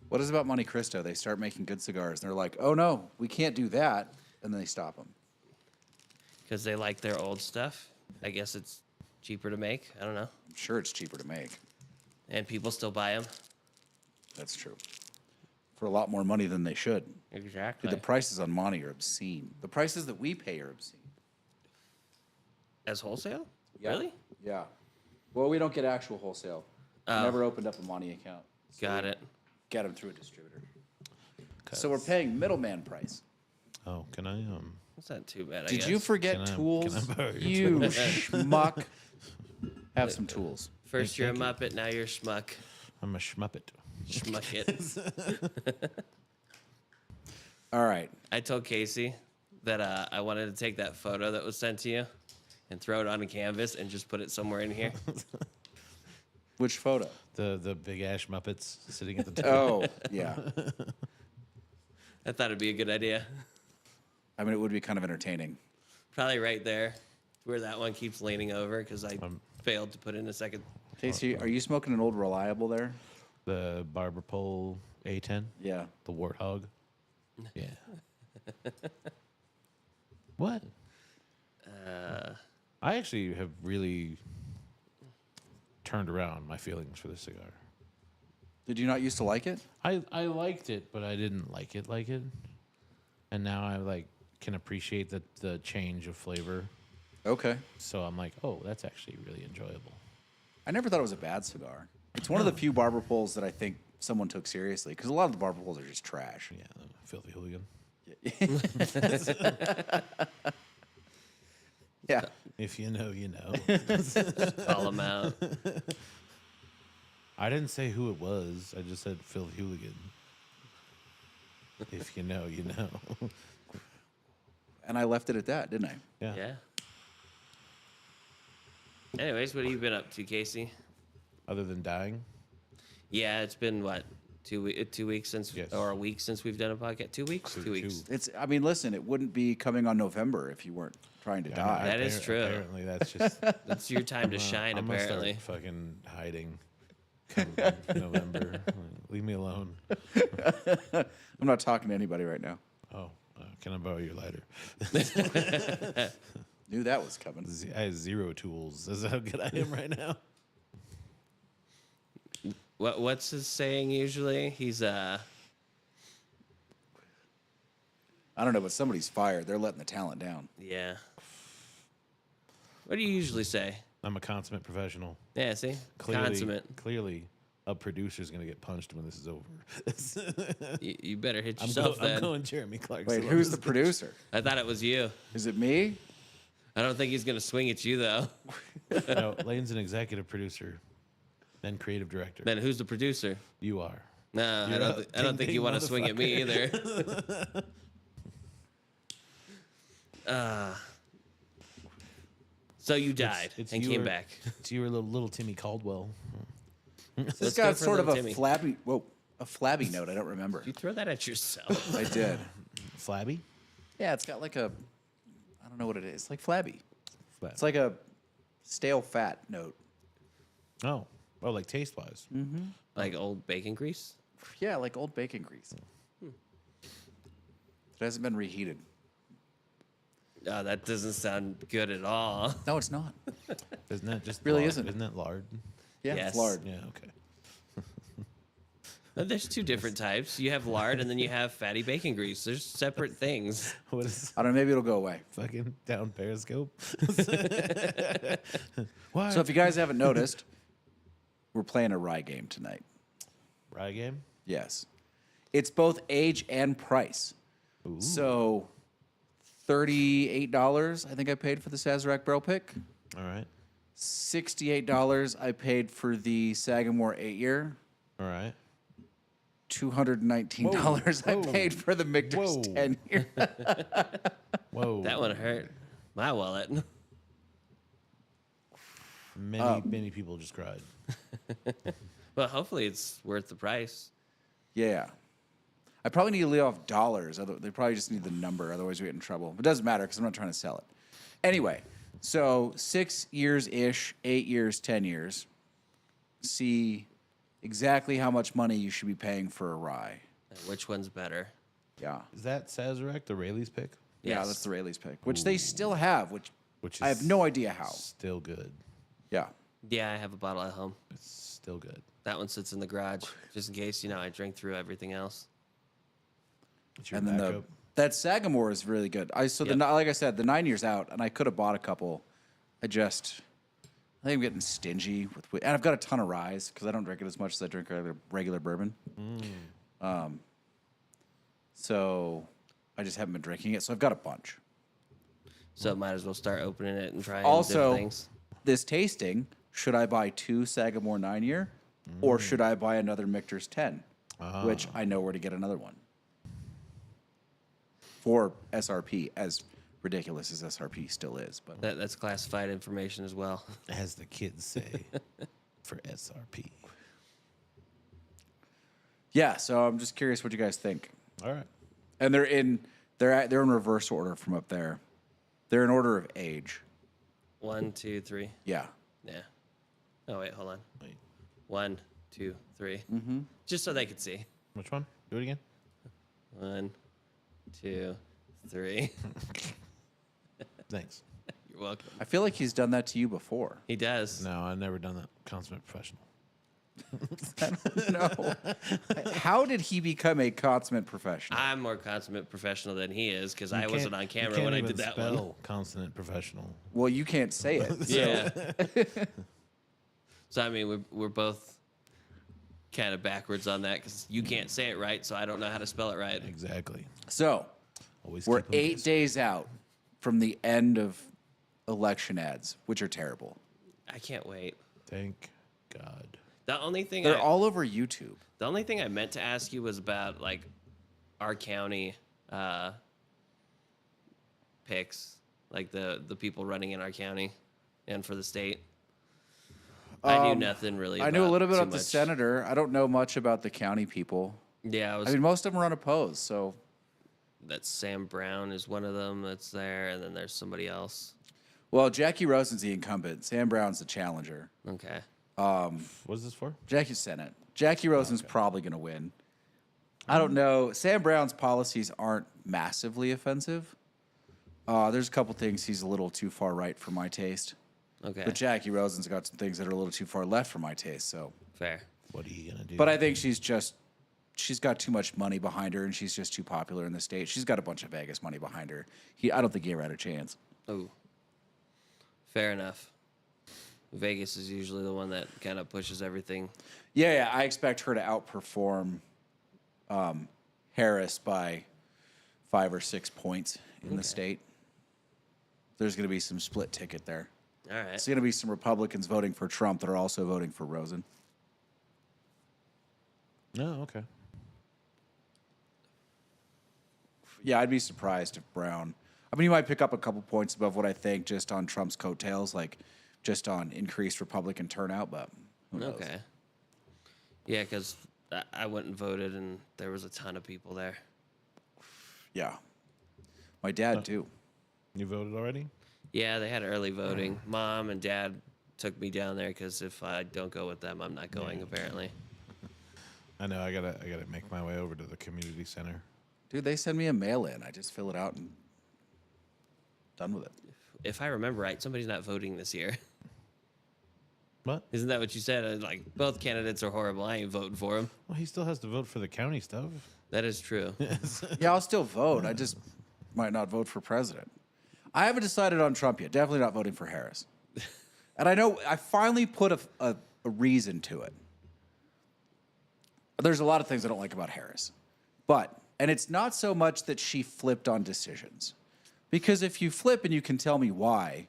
What is about Monte Cristo? They start making good cigars. And they're like, oh no, we can't do that. And then they stop them. Because they like their old stuff. I guess it's cheaper to make. I don't know. I'm sure it's cheaper to make. And people still buy them. That's true. For a lot more money than they should. Exactly. Dude, the prices on Monte are obscene. The prices that we pay are obscene. As wholesale? Yeah. Really? Yeah. Well, we don't get actual wholesale. We Oh. never opened up a Monte account. So Got we it. Get them through a distributor. So we're paying middleman price. Oh, can I That's not too bad, I Did guess. you forget Can I tools? borrow your You schmuck. Have some tools. First you're a Muppet, now you're a schmuck. I'm a schmuppet. Schmuck it. All right. I told Casey that I wanted to take that photo that was sent to you and throw it on a canvas and just put it somewhere in here. Which photo? The big ash muppets sitting at the table. Oh, yeah. I thought it'd be a good idea. I mean, it would be kind of entertaining. Probably right there where that one keeps leaning over because I failed to put in a second. Casey, are you smoking an old Reliable there? The Barber Pole A10. Yeah. The Warthog. Yeah. What? I actually have really turned around my feelings for this cigar. Did you not used to like it? I liked it, but I didn't like it. And now I can appreciate the change of flavor. Okay. So I'm like, oh, that's actually really enjoyable. I never thought it was a bad cigar. It's one of the few barber poles that I think someone took seriously because a lot of the barber poles are just trash. Yeah, the filthy hooligan. Yeah. If you know, you know. Call them out. I didn't say who it was. I just said filthy hooligan. If you know, you know. And I left it at that, didn't I? Yeah. Yeah. Anyways, what have you been up to, Casey? Other than dying. Yeah, it's been what, 2 weeks since, Yes. or a week since we've done a podcast? 2 weeks? 2 weeks. I mean, listen, it wouldn't be coming on November if you weren't trying to die. That is true. Apparently, that's just. That's your time to shine, I'm gonna apparently. start fucking hiding. Come November. Leave me alone. I'm not talking to anybody right now. Oh, can I borrow your lighter? Knew that was coming. I have zero tools. Is that how good I am right now? What's his saying usually? He's I don't know, but somebody's fired. They're letting the talent down. yeah. What do you usually say? I'm a consummate professional. Yeah, see? Consummate. Clearly, a producer's going to get punched when this is over. You better hit I'm, yourself I'm then. going Jeremy Clarkson. Wait, who's the producer? I thought it was you. Is it me? I don't think he's going to swing at you, though. No, Lane's an executive producer, then creative director. Then who's the producer? You are. No, You're a I don't think you ding-ding want to swing at me either. So you died It's and you came or- back. It's you or little Timmy Caldwell. This Let's got go for sort of a Timmy. flabby, a flabby note. I don't remember. You throw that at yourself. I did. Flabby? Yeah, it's got like a, I don't know what it is. Like flabby. Flabby. It's like a stale fat note. Oh, like taste wise. Like old bacon grease? Yeah, like old bacon grease. It hasn't been reheated. Oh, that doesn't sound good at all. No, it's not. Isn't that just Really lard? isn't. Isn't that lard? Yeah, Yes. it's lard. Yeah, okay. There's two different types. You have lard and then you have fatty bacon grease. There's separate things. What is I don't know. Maybe it'll go away. fucking down Periscope? Why? So if you guys haven't noticed, we're playing a rye game tonight. Rye game? Yes. It's both age and price. So $38 I think I paid for the Sazerac Barrel Pick. All right. $68 I paid for the Sagamore 8-year. All right. $219 I Whoa. paid for the Michter's Whoa. 10-year. Whoa. That one hurt my wallet. Many people just cried. Well, hopefully it's worth the price. Yeah. I probably need to leave off dollars. They probably just need the number. Otherwise, we get in trouble. It doesn't matter because I'm not trying to sell it. Anyway, so 6 years-ish, 8 years, 10 years. See exactly how much money you should be paying for a rye. And which one's better? Yeah. Is that Sazerac, the Rayleigh's pick? Yeah, Yes. that's the Rayleigh's pick, which they still have, which Which I have is no idea how. Still good. Yeah. Yeah, I have a bottle at home. It's still good. That one sits in the garage just in case, I drink through everything else. It's your And then backup. that Sagamore is really good. Yep. Like I said, the 9 years out, and I could have bought a couple. I think I'm getting stingy with, and I've got a ton of ryes because I don't drink it as much as I drink regular bourbon. So I just haven't been drinking it. So I've got a bunch. So might as well start opening it and trying Also, different things. this tasting, should I buy 2 Sagamore 9 year, or should I buy another Michter's 10, which I know where to get another one for SRP, as ridiculous as SRP still is. But That's classified information as well. As the kids say, for SRP. yeah, so I'm just curious what you guys think. All right. And they're in reverse order from up there. They're in order of age. 1, 2, 3. Yeah. Yeah. Oh wait, hold on. Wait. 1, 2, 3. Mm-hmm. Just so they could see. Which one? Do it again. 1, 2, 3. Thanks. You're welcome. I feel like he's done that to you before. He does. No, I've never done that. Consummate professional. No. How did he become a consummate professional? I'm more consummate professional than he is because I You wasn't can't- on you camera can't when I even did that spell one. Consonant professional. Well, you can't say it. Yeah. So I mean, we're both kind of backwards on that because you can't say it right, so I don't know how to spell it right. Exactly. So Always we're keep 'em 8 busy. days out from the end of election ads, which are terrible. I can't wait. Thank God. The only thing They're all over YouTube. the only thing I meant to ask you was about like our county picks, like the people running in our county and for the state. I knew nothing really. I knew a about little bit too about the much. senator. I don't know much about the county people. Yeah, I mean, most of them are unopposed. So that Sam Brown is one of them that's there, and then there's somebody else. well, Jackie Rosen's the incumbent. Sam Brown's the challenger. Okay. What is this for? Jackie's Senate. Jackie Rosen's probably going to win. I don't know. Sam Brown's policies aren't massively offensive. There's a couple things he's a little too far right for my taste. Okay. But Jackie Rosen's got some things that are a little too far left for my taste. So, Fair. What are you gonna do? but I think she's got too much money behind her, and she's just too popular in the state. She's got a bunch of Vegas money behind her. I don't think he ever had a chance. Oh. Fair enough. Vegas is usually the one that kind of pushes everything. Yeah, I expect her to outperform Harris by 5 or 6 points in the state. There's going to be some split ticket there. All right. It's going to be some Republicans voting for Trump that are also voting for Rosen. No, okay. Yeah, I'd be surprised if Brown. I mean, he might pick up a couple points above what I think just on Trump's coattails, like just on increased Republican turnout, but who knows? Okay. Yeah, because I went and voted, and there was a ton of people there. Yeah. My dad, too. You voted already? Yeah, they had early voting. Mom and Dad took me down there because if I don't go with them, I'm not going. Apparently. I know. I gotta make my way over to the community center. Dude, they send me a mail in. I just fill it out and done with it. If I remember right, somebody's not voting this year. What? Isn't that what you said? Like both candidates are horrible. I ain't voting for them. Well, he still has to vote for the county stuff. That is true. Yeah, I'll still vote. I just might not vote for president. I haven't decided on Trump yet. Definitely not voting for Harris. And I know I finally put a reason to it. There's a lot of things I don't like about Harris. And it's not so much that she flipped on decisions. Because if you flip and you can tell me why,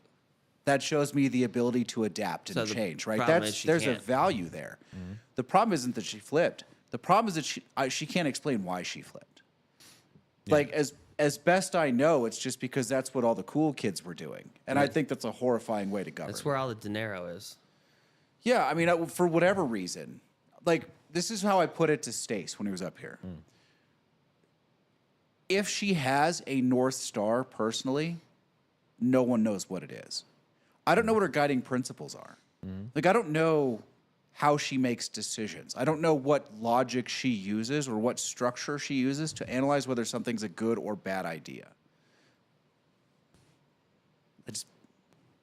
that shows me the ability to adapt and So the change, right? problem is she There's a can't. value there. The problem isn't that she flipped. The problem is that she can't explain why she flipped. Like as best I know, it's just because that's what all the cool kids were doing, and I think that's a horrifying way to govern. That's where all the dinero is. Yeah, I mean, for whatever reason, like this is how I put it to Stace when he was up here. If she has a North Star personally, no one knows what it is. I don't know what her guiding principles are. Like I don't know how she makes decisions. I don't know what logic she uses or what structure she uses to analyze whether something's a good or bad idea.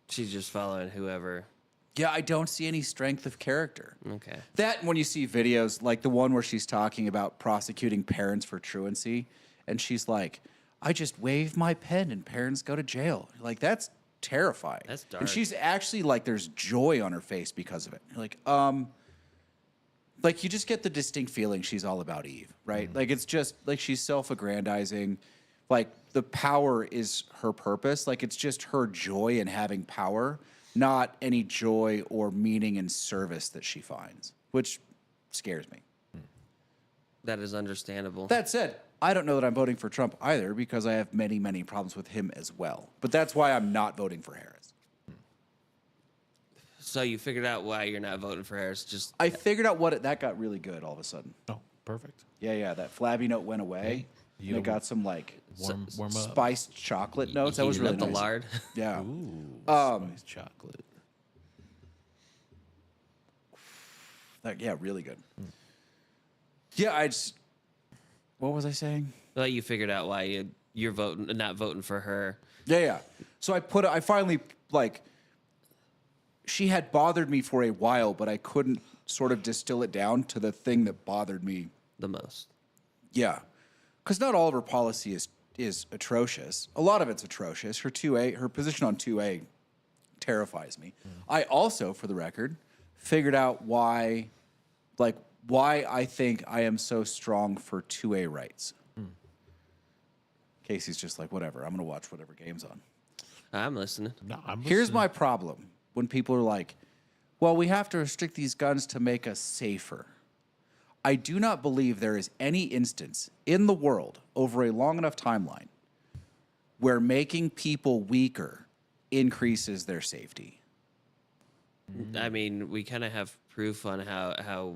She's just following whoever. Yeah, I don't see any strength of character. Okay. That and when you see videos like the one where she's talking about prosecuting parents for truancy, and she's like, I just wave my pen and parents go to jail. Like, that's terrifying. That's dark. And she's actually like, there's joy on her face because of it. You're like you just get the distinct feeling she's all about Eve, right? Like, it's just like she's self-aggrandizing. Like, the power is her purpose. Like, it's just her joy in having power, not any joy or meaning in service that she finds, which scares me. That is understandable. That said, I don't know that I'm voting for Trump either because I have many, many problems with him as well. But that's why I'm not voting for Harris. So you figured out why you're not voting for Harris. Just I figured out that got really good all of a sudden. Oh, perfect. Yeah, that flabby note went away. you And it got some like Warm up. spiced chocolate notes. That was heated really up nice. the lard. Yeah. Ooh, spiced chocolate. Yeah, really good. Yeah, what was I saying? Well, you figured out why you're not voting for her. Yeah. So I finally, like, she had bothered me for a while, but I couldn't sort of distill it down to the thing that bothered me. The most. Yeah. Because not all of her policy is atrocious. A lot of it's atrocious. Her position on 2A terrifies me. I also, for the record, figured out why I think I am so strong for 2A rights. Casey's just like, whatever, I'm going to watch whatever game's on. I'm listening. No, I'm Here's listening. my problem when people are like, well, we have to restrict these guns to make us safer. I do not believe there is any instance in the world over a long enough timeline where making people weaker increases their safety. I mean, we kind of have proof on how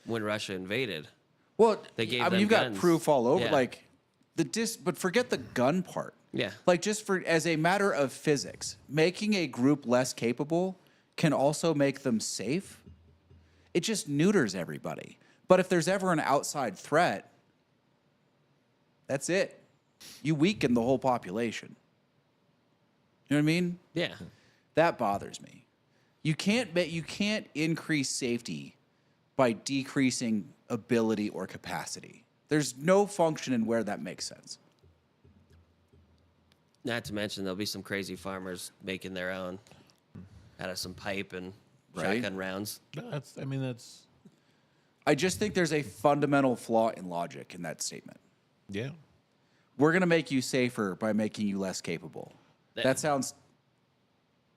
when Russia invaded. Well, They gave I mean, them you've guns. got proof all over. Yeah. Like but forget the gun part. Yeah. Like, just as a matter of physics, making a group less capable can also make them safe. It just neuters everybody. But if there's ever an outside threat, that's it. You weaken the whole population. You know what I mean? Yeah. That bothers me. You can't increase safety by decreasing ability or capacity. There's no function in where that makes sense. Not to mention there'll be some crazy farmers making their own out of some pipe and Right. shotgun rounds. No, that's I just think there's a fundamental flaw in logic in that statement. yeah. We're going to make you safer by making you less capable. That- That sounds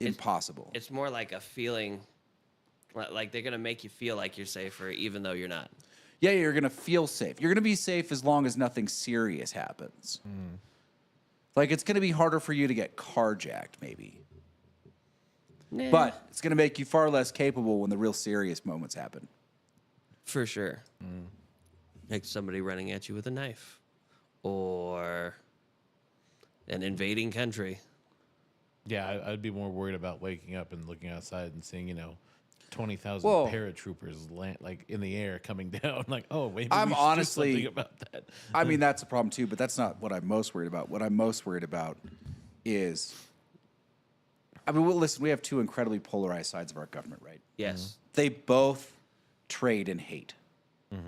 impossible. It's more like a feeling, like they're gonna make you feel like you're safer even though you're not. Yeah, you're going to feel safe. You're going to be safe as long as nothing serious happens. Like, it's going to be harder for you to get carjacked, maybe. Nah, But it's going to make you far less capable when the real serious moments happen. for sure, like somebody running at you with a knife, or an invading country. Yeah, I'd be more worried about waking up and looking outside and seeing, 20,000 Whoa. paratroopers land like in the air coming down. Like, oh, maybe I'm we should honestly- do something about that. I mean, that's a problem too, but that's not what I'm most worried about. What I'm most worried about is, I mean, well, listen, we have two incredibly polarized sides of our government, right? Yes. They both trade in hate.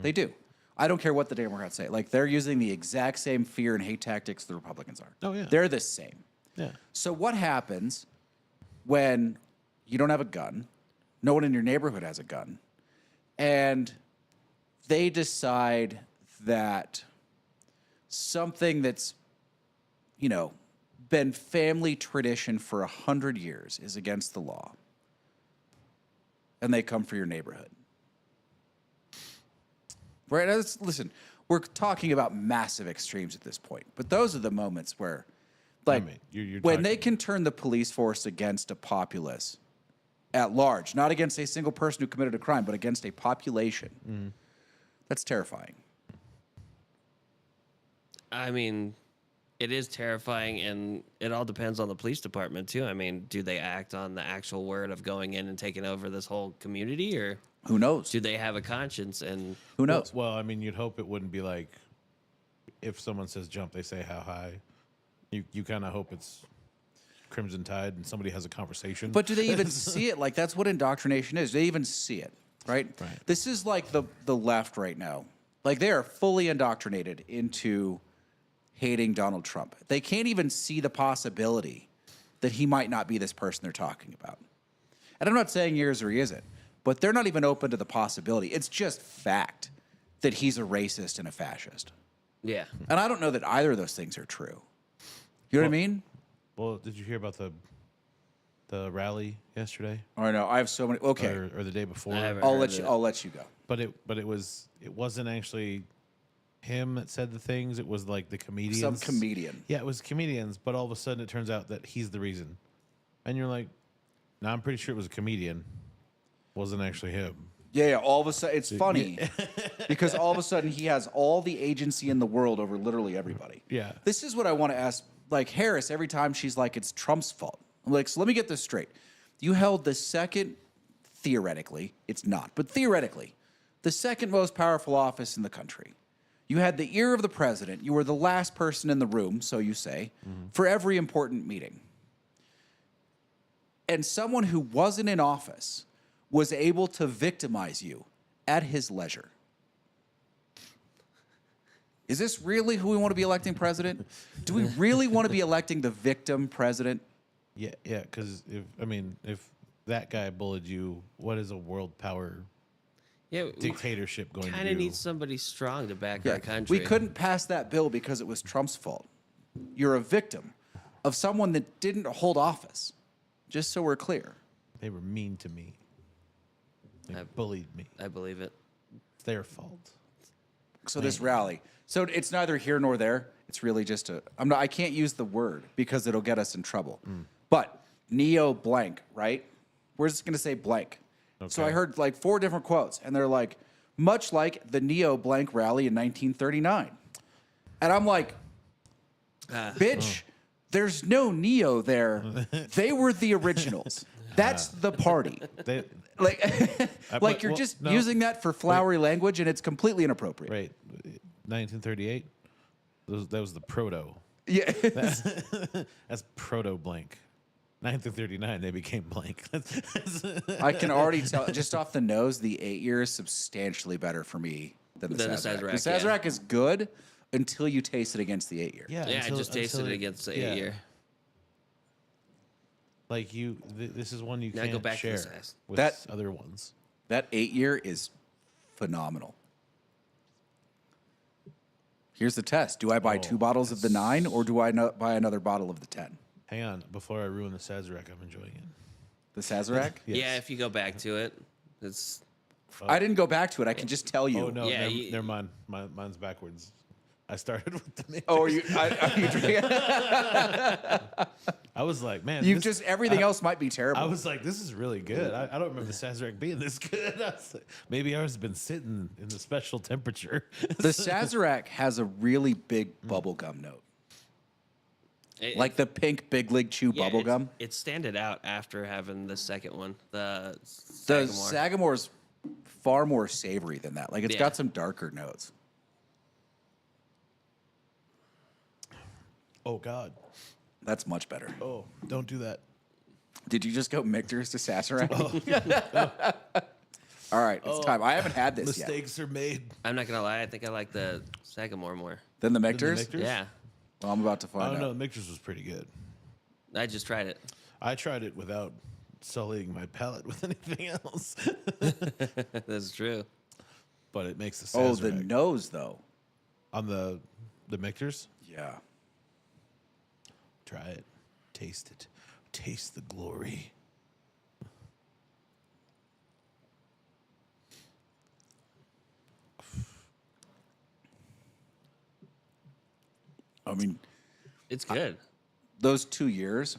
They do. I don't care what the Democrats say. Like, they're using the exact same fear and hate tactics the Republicans are. Oh, yeah. They're the same. Yeah. So what happens when you don't have a gun, no one in your neighborhood has a gun, and they decide that something that's, been family tradition for 100 years is against the law, and they come for your neighborhood? Right? Listen, we're talking about massive extremes at this point, but those are the moments where, like, mean, you're when they talking- can turn the police force against a populace at large, not against a single person who committed a crime, but against a population, that's terrifying. I mean, It is terrifying, and it all depends on the police department too. I mean, do they act on the actual word of going in and taking over this whole community, or Who knows? do they have a conscience? And Who knows? Well, I mean, you'd hope it wouldn't be like if someone says jump, they say how high. You kind of hope it's Crimson Tide and somebody has a conversation. But do they even see it? Like, that's what indoctrination is. They even see it, right? Right. This is like the left right now. Like, they are fully indoctrinated into hating Donald Trump. They can't even see the possibility that he might not be this person they're talking about. And I'm not saying he is or he isn't, but they're not even open to the possibility. It's just fact that he's a racist and a fascist. yeah, And I don't know that either of those things are true. You know what I mean? Well, did you hear about the rally yesterday Or no, I have so many. Okay, or the day before? I haven't I'll heard let of you. it. I'll let you go. But it wasn't actually him that said the things. It was like the comedians. Some comedian. Yeah, it was comedians. But all of a sudden, it turns out that he's the reason. And you're like, no, I'm pretty sure it was a comedian. Wasn't actually him. Yeah, all of a sudden, it's funny because all of a sudden he has all the agency in the world over literally everybody. Yeah. This is what I want to ask, like Harris, every time she's like, it's Trump's fault. I'm like, so let me get this straight. You held the second, theoretically, it's not, but theoretically, the second most powerful office in the country. You had the ear of the president. You were the last person in the room, so you say, for every important meeting. And someone who wasn't in office was able to victimize you at his leisure. Is this really who we want to be electing president? Do we really want to be electing the victim president? Yeah, because if that guy bullied you, what is a world power yeah. dictatorship going to do? Kind of need somebody strong to back Yeah, our country. we couldn't pass that bill because it was Trump's fault. You're a victim of someone that didn't hold office, just so we're clear. They were mean to me. They bullied me. I believe it. It's their fault. So this rally. So it's neither here nor there. It's really just I can't use the word because it'll get us in trouble. But neo blank, right? We're just going to say blank. So I Okay. heard like 4 different quotes and they're like, much like the neo blank rally in 1939. And I'm like, bitch, there's no neo there. They were the originals. That's the party. They, Like, like you're well, just no. using that for flowery language and it's completely inappropriate. right, 1938. That was the proto. Yeah. That's proto blank. 1939, they became blank. I can already tell just off the nose, the 8-year is substantially better for me than the Than the Sazerac. Sazerac, The yeah. Sazerac is good until you taste it against the 8-year. Yeah, Yeah, I just tasted it against the 8-year. Like this is one you Now can't go back to the share Saz. with That- other ones. That 8-year is phenomenal. Here's the test. Do I buy 2 bottles of the 9 or do I buy another bottle of the 10? Hang on, before I ruin the Sazerac, I'm enjoying it. The Sazerac? Yes. Yeah, if you go back to it, it's I didn't go back to it. I can just tell you. Oh no, Yeah, never mind. Mine's backwards. I started with the mix. Oh, are you drinking? I was like, man, You've this- just, everything else might be I terrible. was like, this is really good. I don't remember the Sazerac being this good. I was like, maybe ours has been sitting in the special temperature. The Sazerac has a really big bubblegum note. it- Like the pink Big League Chew yeah, bubblegum. It standed out after having the second one, the The Sagamore. Sagamore's far more savory than that. Like it's Yeah. got some darker notes. Oh God. That's much better. Oh, don't do that. Did you just go Michter's to Sazerac? Oh. All right, it's time. I haven't had this yet. Mistakes are made. I'm not gonna lie, I think I like the Sagamore more. Then the the Michter's? Michter's? Yeah, Well, I'm about to Oh find no, out. Mixers was pretty good. I just tried it. I tried it without sullying my palate with anything else, That's true. but it makes the Oh, the Sazerac nose though. on the Mixers. Yeah. Try it, taste it, taste the glory. I mean, It's good. those 2 years,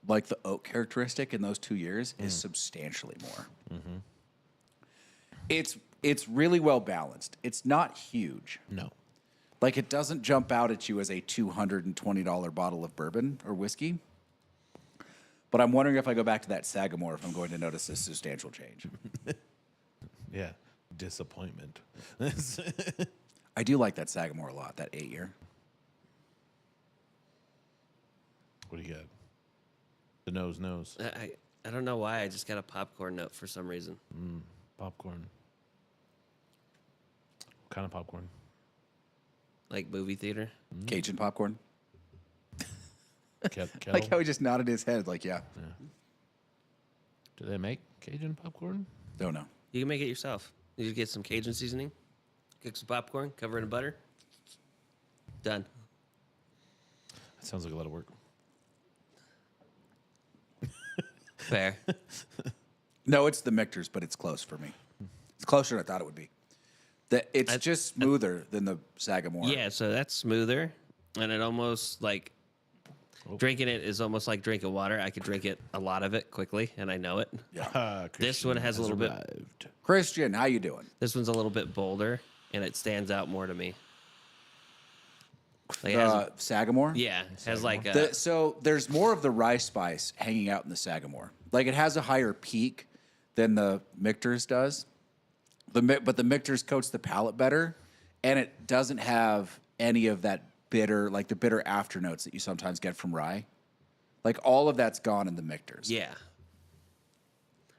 like the oak characteristic in those 2 years is substantially more. It's really well balanced. It's not huge. No, Like it doesn't jump out at you as a $220 bottle of bourbon or whiskey. But I'm wondering if I go back to that Sagamore, if I'm going to notice a substantial change. Yeah. Disappointment. I do like that Sagamore a lot, that 8-year. What do you got? The nose. I don't know why. I just got a popcorn note for some reason. Popcorn. What kind of popcorn? Like movie theater. Cajun popcorn. Kettle? Like how he just nodded his head, like, yeah. Do they make Cajun popcorn? Don't know. You can make it yourself. You just get some Cajun seasoning, cook some popcorn, cover it in butter. Done. That sounds like a lot of work. Fair. No, it's the Michter's, but it's close for me. It's closer than I thought it would be. It's just smoother than the Sagamore. Yeah, so that's smoother, and it almost like drinking it is almost like drinking water. I could drink it, a lot of it, quickly, and I know it. This one has a little bit. Christian, how you doing? This one's a little bit bolder, and it stands out more to me. Like it has a- Sagamore? yeah, it has like a, So there's more of the rye spice hanging out in the Sagamore. Like it has a higher peak than the Michter's does. But the Michter's coats the palate better, and it doesn't have any of that bitter, like the bitter after notes that you sometimes get from rye. Like all of that's gone in the Michter's. yeah.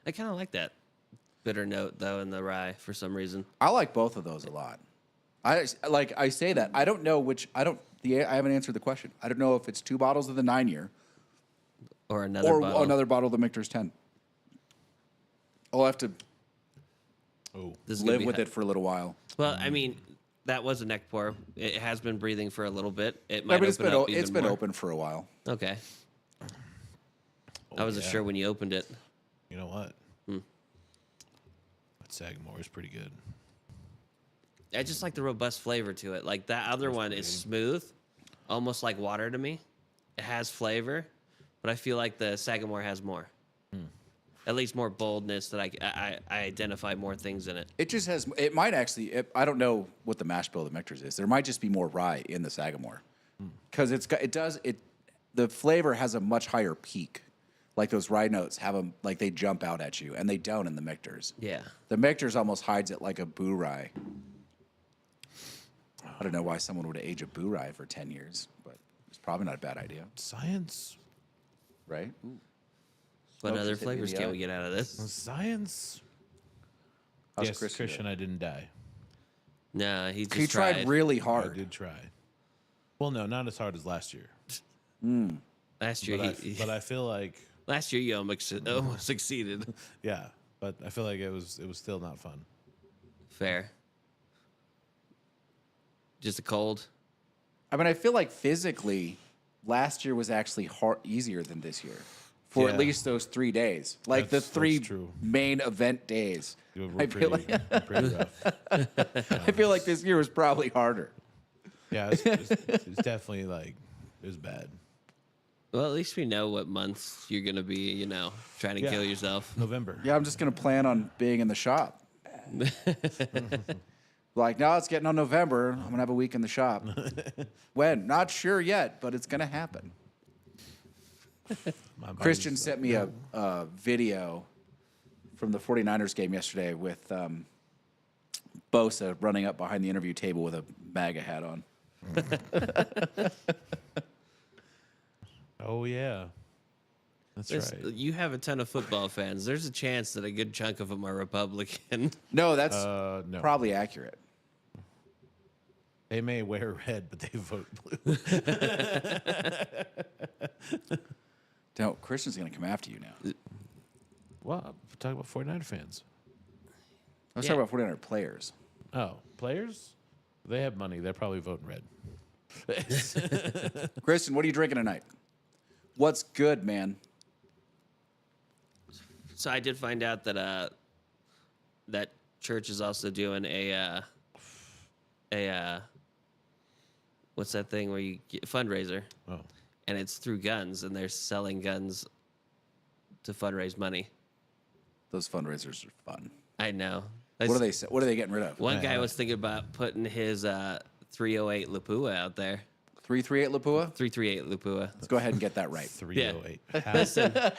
I kind of like that bitter note though in the rye for some reason. I like both of those a lot. I say that. I don't know which. I haven't answered the question. I don't know if it's 2 bottles of the 9-year Or another or bottle. another bottle of the Michter's 10. I'll have to Oh, This is gonna live be with hot. it for a little while. Well, I mean, that was a neck pour. It has been breathing for a little bit. It No, might but it's open been up even it's been more. open for a while. Okay. I wasn't yeah. sure when you opened it. you know what? That Sagamore is pretty good. I just like the robust flavor to it. Like that other one is smooth, almost like water to me. It has flavor, but I feel like the Sagamore has more. At least more boldness that I identify more things in it. It just has. It might actually. I don't know what the mash bill of the Michter's is. There might just be more rye in the Sagamore, because it's got. It does. It. The flavor has a much higher peak. Like those rye notes have them. Like they jump out at you, and they don't in the Michter's. Yeah. The Michter's almost hides it like a boo rye. I don't know why someone would age a boo rye for 10 years, but it's probably not a bad idea, Science. right? Ooh. What Smoke other just hit me in flavors the can eye. we get out of this? Science. How's Yes, Christian Christian, I didn't die. Nah, he just He tried really I hard. did try. Well, no, not as hard as last year. Last year, But I feel like, last year you almost succeeded. yeah, but I feel like it was still not fun. Fair. Just a cold. I mean, I feel like physically, last year was actually easier than this year, for at Yeah. least those 3 days, like That's the 3 true. main event days. It was I feel pretty, like pretty rough. I feel like this year was probably harder. Yeah, it's definitely like it was bad. Well, at least we know what months you're gonna be, trying to Yeah. kill yourself. November. Yeah, I'm just gonna plan on being in the shop. Like, now it's getting on November. I'm gonna have a week in the shop. When? Not sure yet, but it's gonna happen. My body's Christian like, sent me a video from the 49ers game yesterday with Bosa running up behind the interview table with a MAGA hat on. Oh yeah, that's right. You have a ton of football fans. There's a chance that a good chunk of them are Republican. No, that's No, probably accurate. they may wear red, but they vote blue. No, Christian's gonna come after you now. Well, we're talking about 49er fans. I was Yeah. talking about 49er players. Oh, players? They have money. They're probably voting red. Christian, what are you drinking tonight? What's good, man? So I did find out that that church is also doing a what's that thing where you get fundraiser, Oh, and it's through guns, and they're selling guns to fundraise money. Those fundraisers are fun. I know. What are they getting rid of? One guy was thinking about putting his 308 Lapua out there. 338 Lapua. 338 Lapua. Let's go ahead and get that right. 308.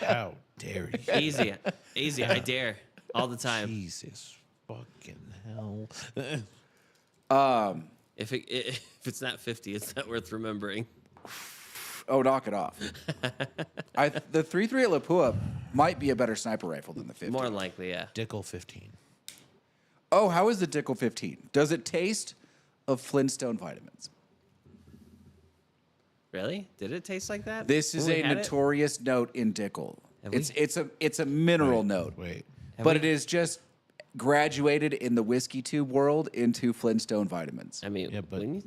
How dare you? Easy, easy. I dare all the time. Jesus fucking hell. If it's not 50, it's not worth remembering. Oh, knock it off. The 338 Lapua might be a better sniper rifle than the 50. More than likely, yeah. Dickel 15. Oh, how is the Dickel 15? Does it taste of Flintstone vitamins? Really? Did it taste like that? This is when we a had it? notorious note in Dickel. Have It's a mineral note, Wait. but we- it is just graduated in the whiskey tube world into Flintstone vitamins. I mean, Yeah, but when you,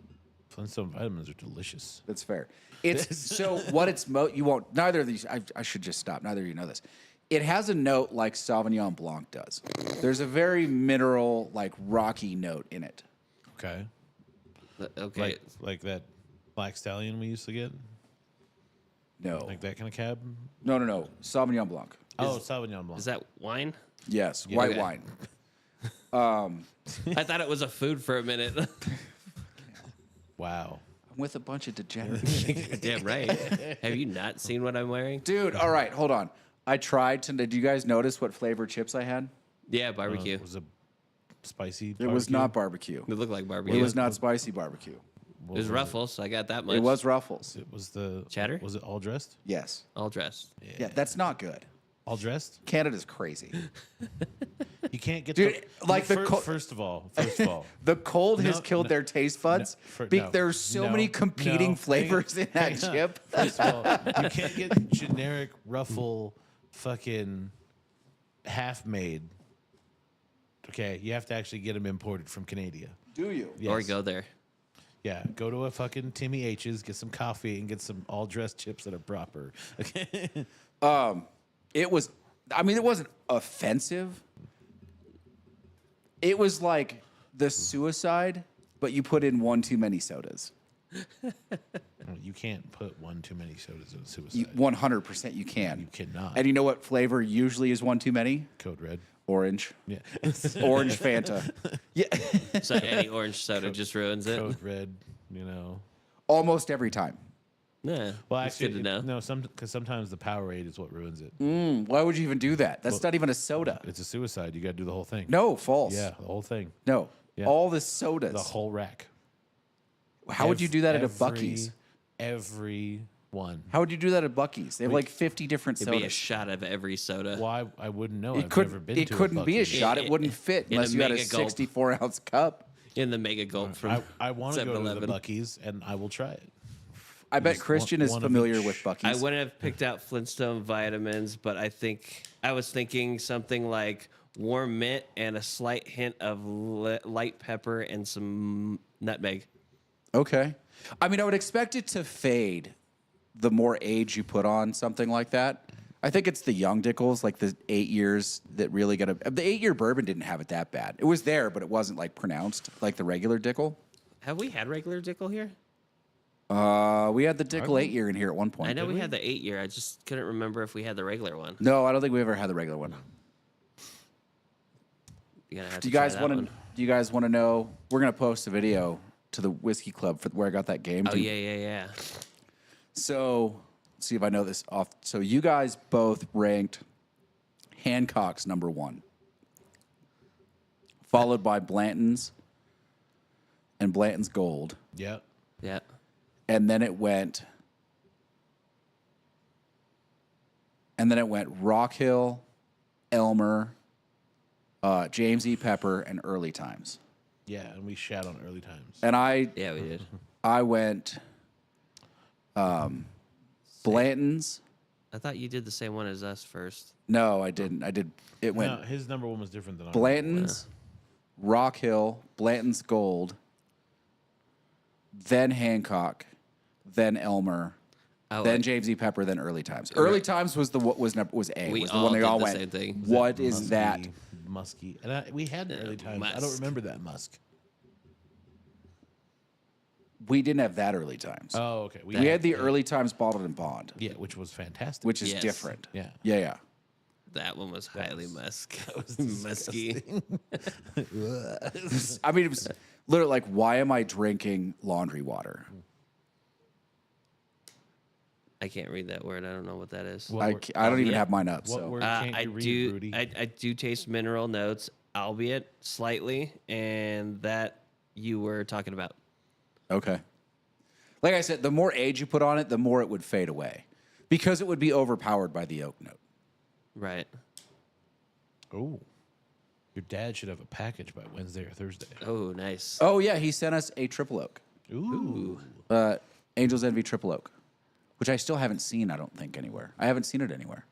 Flintstone vitamins are delicious. That's fair. It's so what it's you won't. Neither of these. I should just stop. Neither of you know this. It has a note like Sauvignon Blanc does. There's a very mineral, like rocky note in it. Okay. okay, Like that Black Stallion we used to get? No, Like that kind of cab? no. Sauvignon Blanc. Oh, Sauvignon Blanc. is that wine? Yes, white Okay. wine. I thought it was a food for a minute. Wow. I'm with a bunch of degenerates. Damn right. Have you not seen what I'm wearing? Dude, all right, hold on. I tried to. Did you guys notice what flavor chips I had? Yeah, barbecue. Was it spicy? It was not barbecue. It looked like barbecue. It was not spicy barbecue. It was Ruffles, so I got that much. It was Ruffles. It was the Cheddar? Was it all dressed? Yes. all dressed. Yeah, that's not good. All dressed? Canada's crazy. You can't get Dude, like the first of all, The cold has No, killed no, their taste buds. no, There's so no, many competing no. flavors in that chip. First of all, you can't get generic Ruffle fucking half made. Okay, you have to actually get them imported from Canada. Do you? Or Yes. go there. Yeah, go to a fucking Timmy H's, get some coffee, and get some all dressed chips that are proper. Okay. It was. I mean, it wasn't offensive. It was like the suicide, but you put in one too many sodas. You can't put one too many sodas in a suicide. 100% you can. You cannot. And you know what flavor usually is one too many? Code red. Orange. Yeah. Orange Fanta. Yeah. So any orange soda just ruins it. Code red. You know. Almost every time. Nah, Well, it's actually, good to know. no. Because sometimes the Powerade is what ruins it. Why would you even do that? That's not even a soda. It's a suicide. You got to do the whole thing. No, false. Yeah, the whole thing. No. Yeah. All the sodas. The whole rack. How would you do that at a Every- Buc-ee's? Every one. How would you do that at Buc-ee's? They have like 50 different It'd be a sodas. shot of every soda. Why? I wouldn't know. It I've never couldn't. been It to couldn't be a Buc-ee's. shot. It wouldn't fit in a unless you had a mega gulp. 64-ounce cup. In the mega gulp from I want to go to the 7-Eleven. Buc-ee's and I will try it. I bet Just Christian one- is one of familiar each. with Buc-ee's. I wouldn't have picked out Flintstone vitamins, but I was thinking something like warm mint and a slight hint of light pepper and some nutmeg. Okay. I mean, I would expect it to fade the more age you put on something like that. I think it's the young Dickles, like the 8 years that really got the 8-year bourbon didn't have it that bad. It was there, but it wasn't like pronounced like the regular Dickel. Have we had regular Dickel here? We had the Dickel 8-year in here at one point. I know didn't we had the 8-year. I just couldn't remember if we had the regular one. No, I don't think we ever had the regular one. You're gonna have Do to you try guys that want to? one. Do you guys want to know? We're gonna post a video to the Whiskey Club for where I got that game. Oh to. yeah. So, let's see if I know this off. So, you guys both ranked Hancock's number 1, followed by Blanton's and Blanton's Gold, Yeah. Yeah. and then it went. Rock Hill, Elmer, James E. Pepper, and Early Times. Yeah, and we shat on early times. And I Yeah, we did. went Blanton's. I thought you did the same one as us first. No, I didn't. I did. It went No, his number one was different than ours. Blanton's, Rock Hill, Blanton's Gold, then Hancock, then Elmer, Oh, then James E. Pepper, then Early Times. Early Times was the what was A. We Was the all one they did all the went. same thing. What is that? Musky. And we had an early times. I don't musk. remember that musk. We didn't have that Early Times. Oh, okay. We had the Early Times bottled in bond, Yeah, which was fantastic. which is Yes. different. Yeah. Yeah. That one was highly musky. was Musky. I mean, it was Literally, like, why am I drinking laundry water? I can't read that word. I don't know what that is. What word- I don't even yeah. have mine up. What So word can't I you read, do. Rudy? I do taste mineral notes, albeit slightly, and that you were talking about. okay. Like I said, the more age you put on it, the more it would fade away, because it would be overpowered by the oak note. Right. Oh, your dad should have a package by Wednesday or Thursday. Oh, nice. Oh yeah, he sent us a triple oak, Ooh. Angel's Envy triple oak, which I still haven't seen. I don't think anywhere. I haven't seen it anywhere.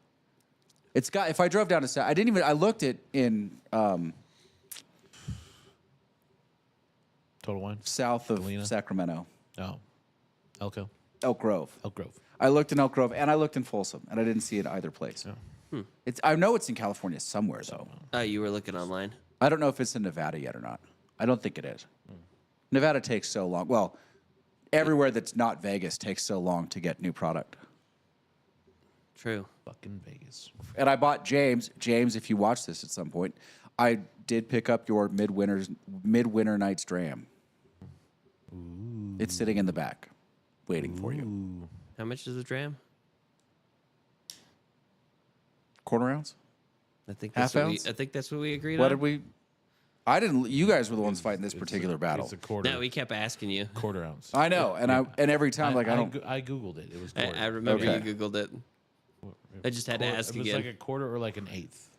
It's got. If I drove down to, I didn't even. I looked it in Total Wine? south of Galena? Sacramento, Oh. Elko? Elk Grove. Elk Grove. I looked in Elk Grove and I looked in Folsom, and I didn't see it either place. It's. I know it's in California somewhere though. Oh, you were looking online. I don't know if it's in Nevada yet or not. I don't think it is. Nevada takes so long. Well, everywhere that's not Vegas takes so long to get new product. True. Fucking Vegas. And I bought James. James, if you watch this at some point, I did pick up your Midwinter Night's Dram. It's sitting in the back, waiting for you. How much is the dram? Quarter ounce? I think Half that's what ounce? I think that's what we agreed What on. did we? I didn't. You guys were the ones fighting this particular battle. It's a quarter. No, we kept asking you. quarter ounce. I know, and every time I don't. I googled it. It was quarter. I remember Okay. you Googled it. I just had to Quarter- ask it was again. like a quarter or like an eighth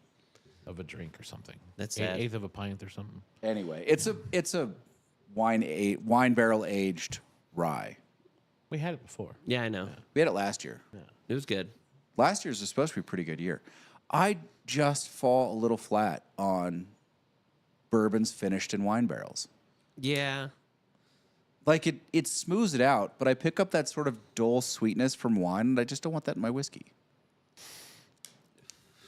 of a drink or something. That's sad. Eighth of a pint or something. Anyway, it's a wine barrel aged rye. We had it before. Yeah, I know. We had it last year. It was good. Last year's was supposed to be a pretty good year. I just fall a little flat on bourbons finished in wine barrels. Yeah. Like it smooths it out, but I pick up that sort of dull sweetness from wine, and I just don't want that in my whiskey.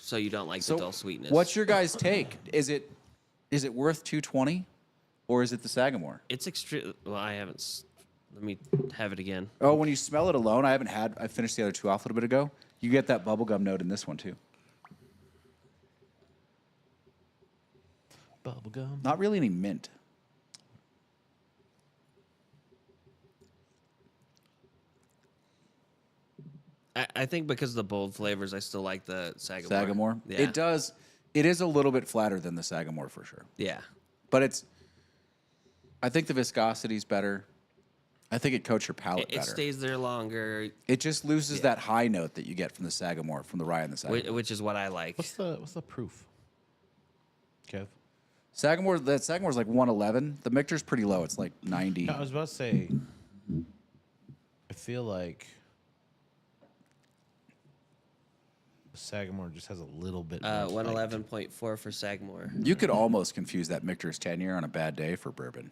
So you don't like the dull sweetness. What's your guys' take? Is it worth $220, or is it the Sagamore? It's extreme. Well, I haven't. Let me have it again. Oh, when you smell it alone, I finished the other two off a little bit ago. You get that bubblegum note in this one too. Bubblegum. Not really any mint. I think because of the bold flavors, I still like the Sagamore. Sagamore. Yeah. It does. It is a little bit flatter than the Sagamore for sure. Yeah. But I think the viscosity is better. I think it coats your palate It better. stays there longer, It just loses that high note that you get from the Sagamore, from the rye and the Sagamore. which is what I like. What's the proof? Kev? That Sagamore's like 111. The Michter's pretty low. It's like 90. I was about to say. I feel like Sagamore just has a little bit. more bite. 111.4 for Sagamore. You could almost confuse that Michter's 10-year on a bad day for bourbon.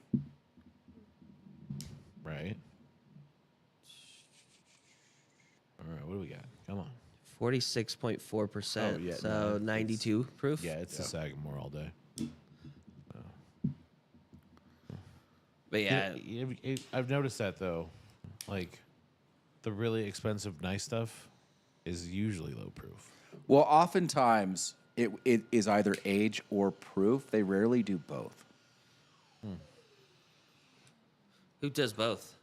Right. All right. What do we got? Come on. 46.4%. Oh, yeah, So no, 92 proof. Yeah, it's the Sagamore all day. But yeah, I've noticed that though, like the really expensive nice stuff is usually low proof. Well, oftentimes it is either age or proof. They rarely do both. who does both?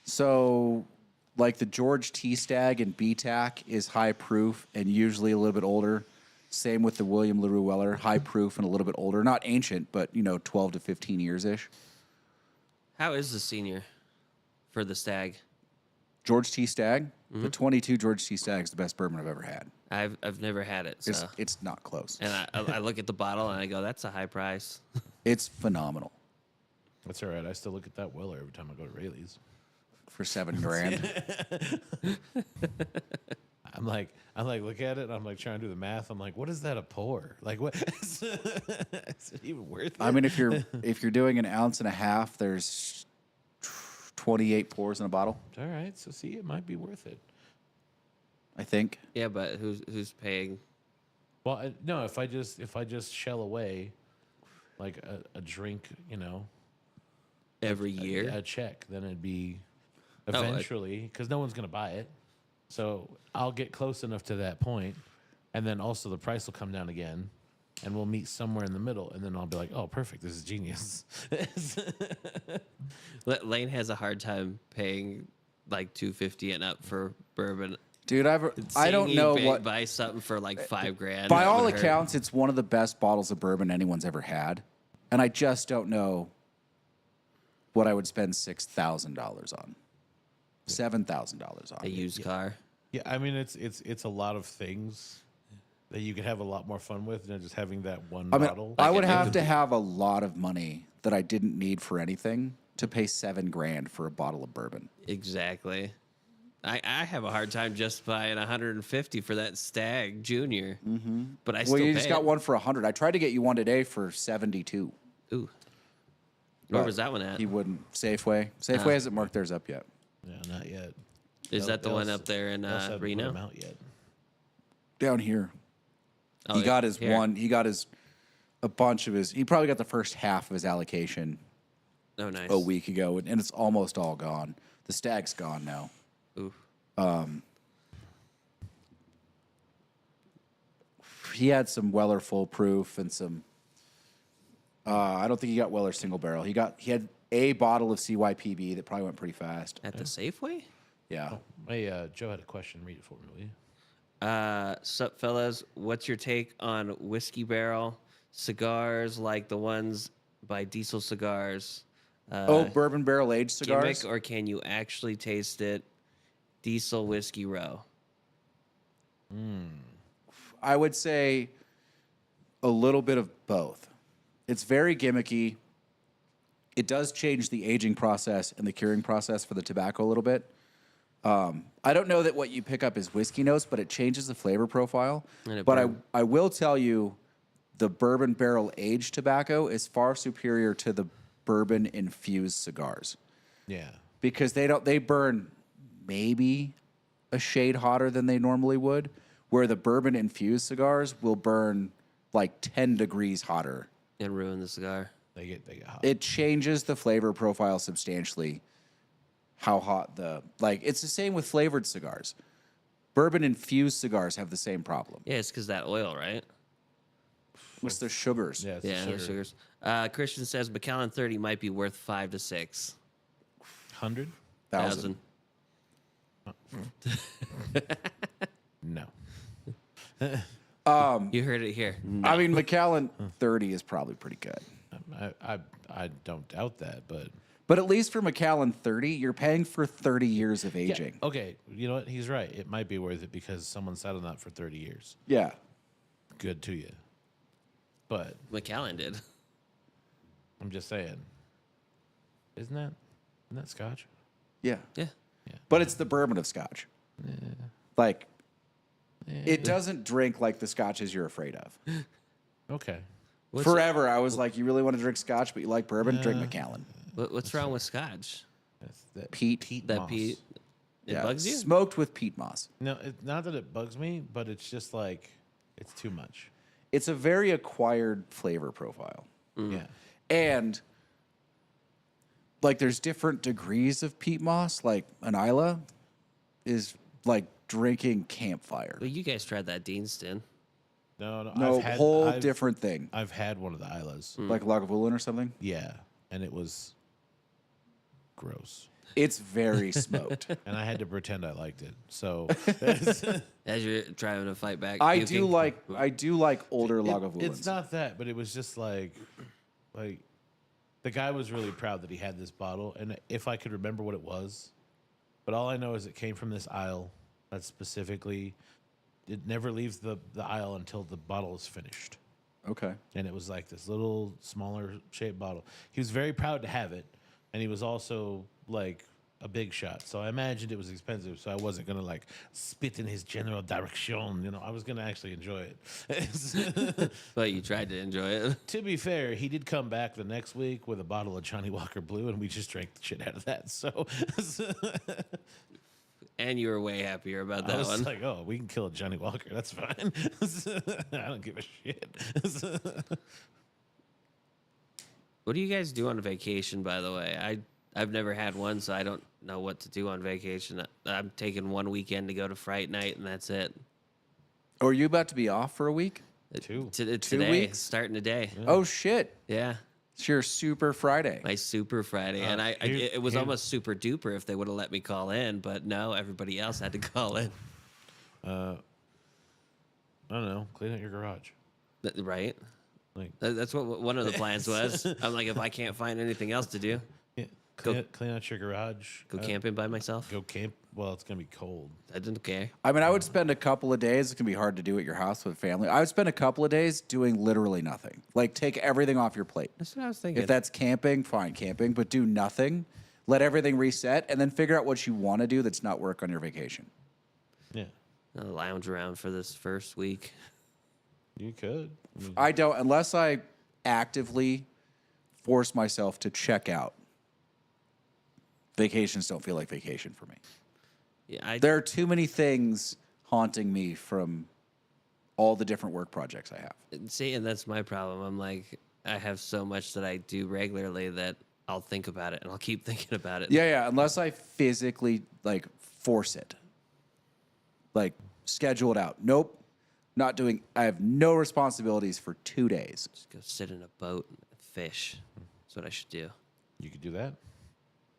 So, like the George T. Stagg and BTAC is high proof and usually a little bit older. Same with the William LaRue Weller, high proof and a little bit older. Not ancient, but 12 to 15 years ish. How is the senior for the Stag? George T. Stagg, the 22 George T. Stagg is the best bourbon I've ever had. I've never had it, so It's not close. and I look at the bottle and I go, that's a high price. It's phenomenal That's all right. I still look at that Weller every time I go to Rayleigh's. for $7,000. I'm like, look at it. I'm like trying to do the math. I'm like, what is that a pour? Like, what is it even worth it? I mean, if you're doing an ounce and a half, there's 28 pours in a bottle, All right. So see, it might be worth it. I think. Yeah, but who's paying? Well, no. If I just shell away, like a drink, Every year? a check, then it'd be Oh, eventually because no one's gonna buy it. So I'll get close enough to that point, and then also the price will come down again, and we'll meet somewhere in the middle, and then I'll be like, oh, perfect, this is genius. Lane has a hard time paying like $250 and up for bourbon. Dude, I Seeing don't you know what. buy something for like $5,000. By that all would hurt. accounts, it's one of the best bottles of bourbon anyone's ever had, and I just don't know what I would spend $6,000 on, $7,000 on. A used car. Yeah, I mean, it's a lot of things that you could have a lot more fun with than just having that one I mean, bottle. I would it have would to have a lot of money that I didn't need for anything to pay $7,000 for a bottle of bourbon. Exactly. I have a hard time justifying 150 for that Stag Junior. Mm-hmm. But I still Well, you pay just got it. one for 100. I tried to get you one today for 72. Ooh. Where But was that one at? He wouldn't. Safeway. Safeway hasn't marked theirs up yet. Yeah, not yet. Is that the They one also- up there in they also haven't put Reno? them out yet. Down here. Oh, He got his here. one. He got his a bunch of his. He probably got the first half of his allocation Oh, nice. a week ago, and it's almost all gone. The Stag's gone now. Ooh. He had some Weller full proof and some. I don't think he got Weller single barrel. He had a bottle of CYPB that probably went pretty fast. At the Safeway? Yeah. Hey, Joe had a question. Read it for me, will you? Sup, fellas? What's your take on Whiskey Barrel cigars like the ones by Diesel Cigars? Bourbon barrel aged cigars. Gimmick, or can you actually taste it? Diesel Whiskey Row. I would say a little bit of both. It's very gimmicky. It does change the aging process and the curing process for the tobacco a little bit. I don't know that what you pick up is whiskey notes, but it changes the flavor profile. And it But burn- I will tell you, the bourbon barrel aged tobacco is far superior to the bourbon infused cigars Yeah. because they burn maybe a shade hotter than they normally would, where the bourbon infused cigars will burn like 10 degrees hotter. And ruin the cigar. They get hot. It changes the flavor profile substantially. How hot it's the same with flavored cigars. Bourbon infused cigars have the same problem. Yeah, it's because that oil, right? What's the sugars? yeah, it's Yeah, the the sugar. sugars. Christian says Macallan 30 might be worth 5 to 6 100? Thousand. No. You heard it here. I mean, Macallan 30 is probably pretty good. I don't doubt that, but But at least for Macallan 30, you're paying for 30 years of yeah, aging. okay, you know what? He's right. It might be worth it because someone sat on that for 30 years. Yeah. Good to you. But Macallan did. I'm just saying. Isn't that Scotch? Yeah. Yeah. But it's the bourbon of Scotch. Like, it doesn't drink like the Scotches you're afraid of. Okay. What's, Forever, I was like, you really want to drink Scotch, but you like bourbon? Drink Macallan. what's wrong with Scotch? That's that Peat. That moss. peat. It Yeah, bugs you? smoked with peat moss. No, not that it bugs me, but it's just like it's too much. It's a very acquired flavor profile. Yeah. And like there's different degrees of peat moss. Like an Isla is like drinking campfire. Well, you guys tried that Deanston. No, No, whole different thing. I've had one of the Islas. Like Lagavulin or something. Yeah, and it was gross. It's very smoked. And I had to pretend I liked it. So As you're trying to fight back. I puking. do like older Lagavulins. it's not that, but it was just like the guy was really proud that he had this bottle, and if I could remember what it was, but all I know is it came from this aisle that specifically, it never leaves the aisle until the bottle is finished. Okay. And it was like this little smaller shaped bottle. He was very proud to have it, and he was also like a big shot. So I imagined it was expensive, so I wasn't gonna like spit in his general direction. You know, I was gonna actually enjoy it. But you tried to enjoy it. To be fair, he did come back the next week with a bottle of Johnny Walker Blue, and we just drank the shit out of that. So And you were way happier about I that was one. like, oh, we can kill a Johnny Walker. That's fine. I don't give a shit. What do you guys do on vacation, by the way? I've never had one, so I don't know what to do on vacation. I'm taking one weekend to go to Fright Night, and that's it. Are you about to be off for a week? Today, weeks? starting today. Oh shit! Yeah. It's your Super Friday. My Super Friday, and it was almost super duper if they would have let me call in, but no, everybody else had to call in. I don't know. Clean out your garage. Right? Like, That's what one of the plans was. I'm like, if I can't find anything else to do, yeah, clean out your garage. go camping by myself. Go camp. Well, it's gonna be cold. I didn't care. I mean, I would spend a couple of days. It can be hard to do at your house with family. I would spend a couple of days doing literally nothing. Like, take everything off your plate. That's what I was thinking. If that's camping, fine, camping, but do nothing. Let everything reset, and then figure out what you want to do that's not work on your vacation. Yeah, I'll lounge around for this first week. you could. I mean, I don't, unless I actively force myself to check out. Vacations don't feel like vacation for me. Yeah, There are too many things haunting me from all the different work projects I have. see, and that's my problem. I'm like, I have so much that I do regularly that I'll think about it and I'll keep thinking about it. Yeah, unless I physically like force it. Like schedule it out. Nope. Not doing I have no responsibilities for 2 days. Just go sit in a boat and fish. That's what I should do. you could do that.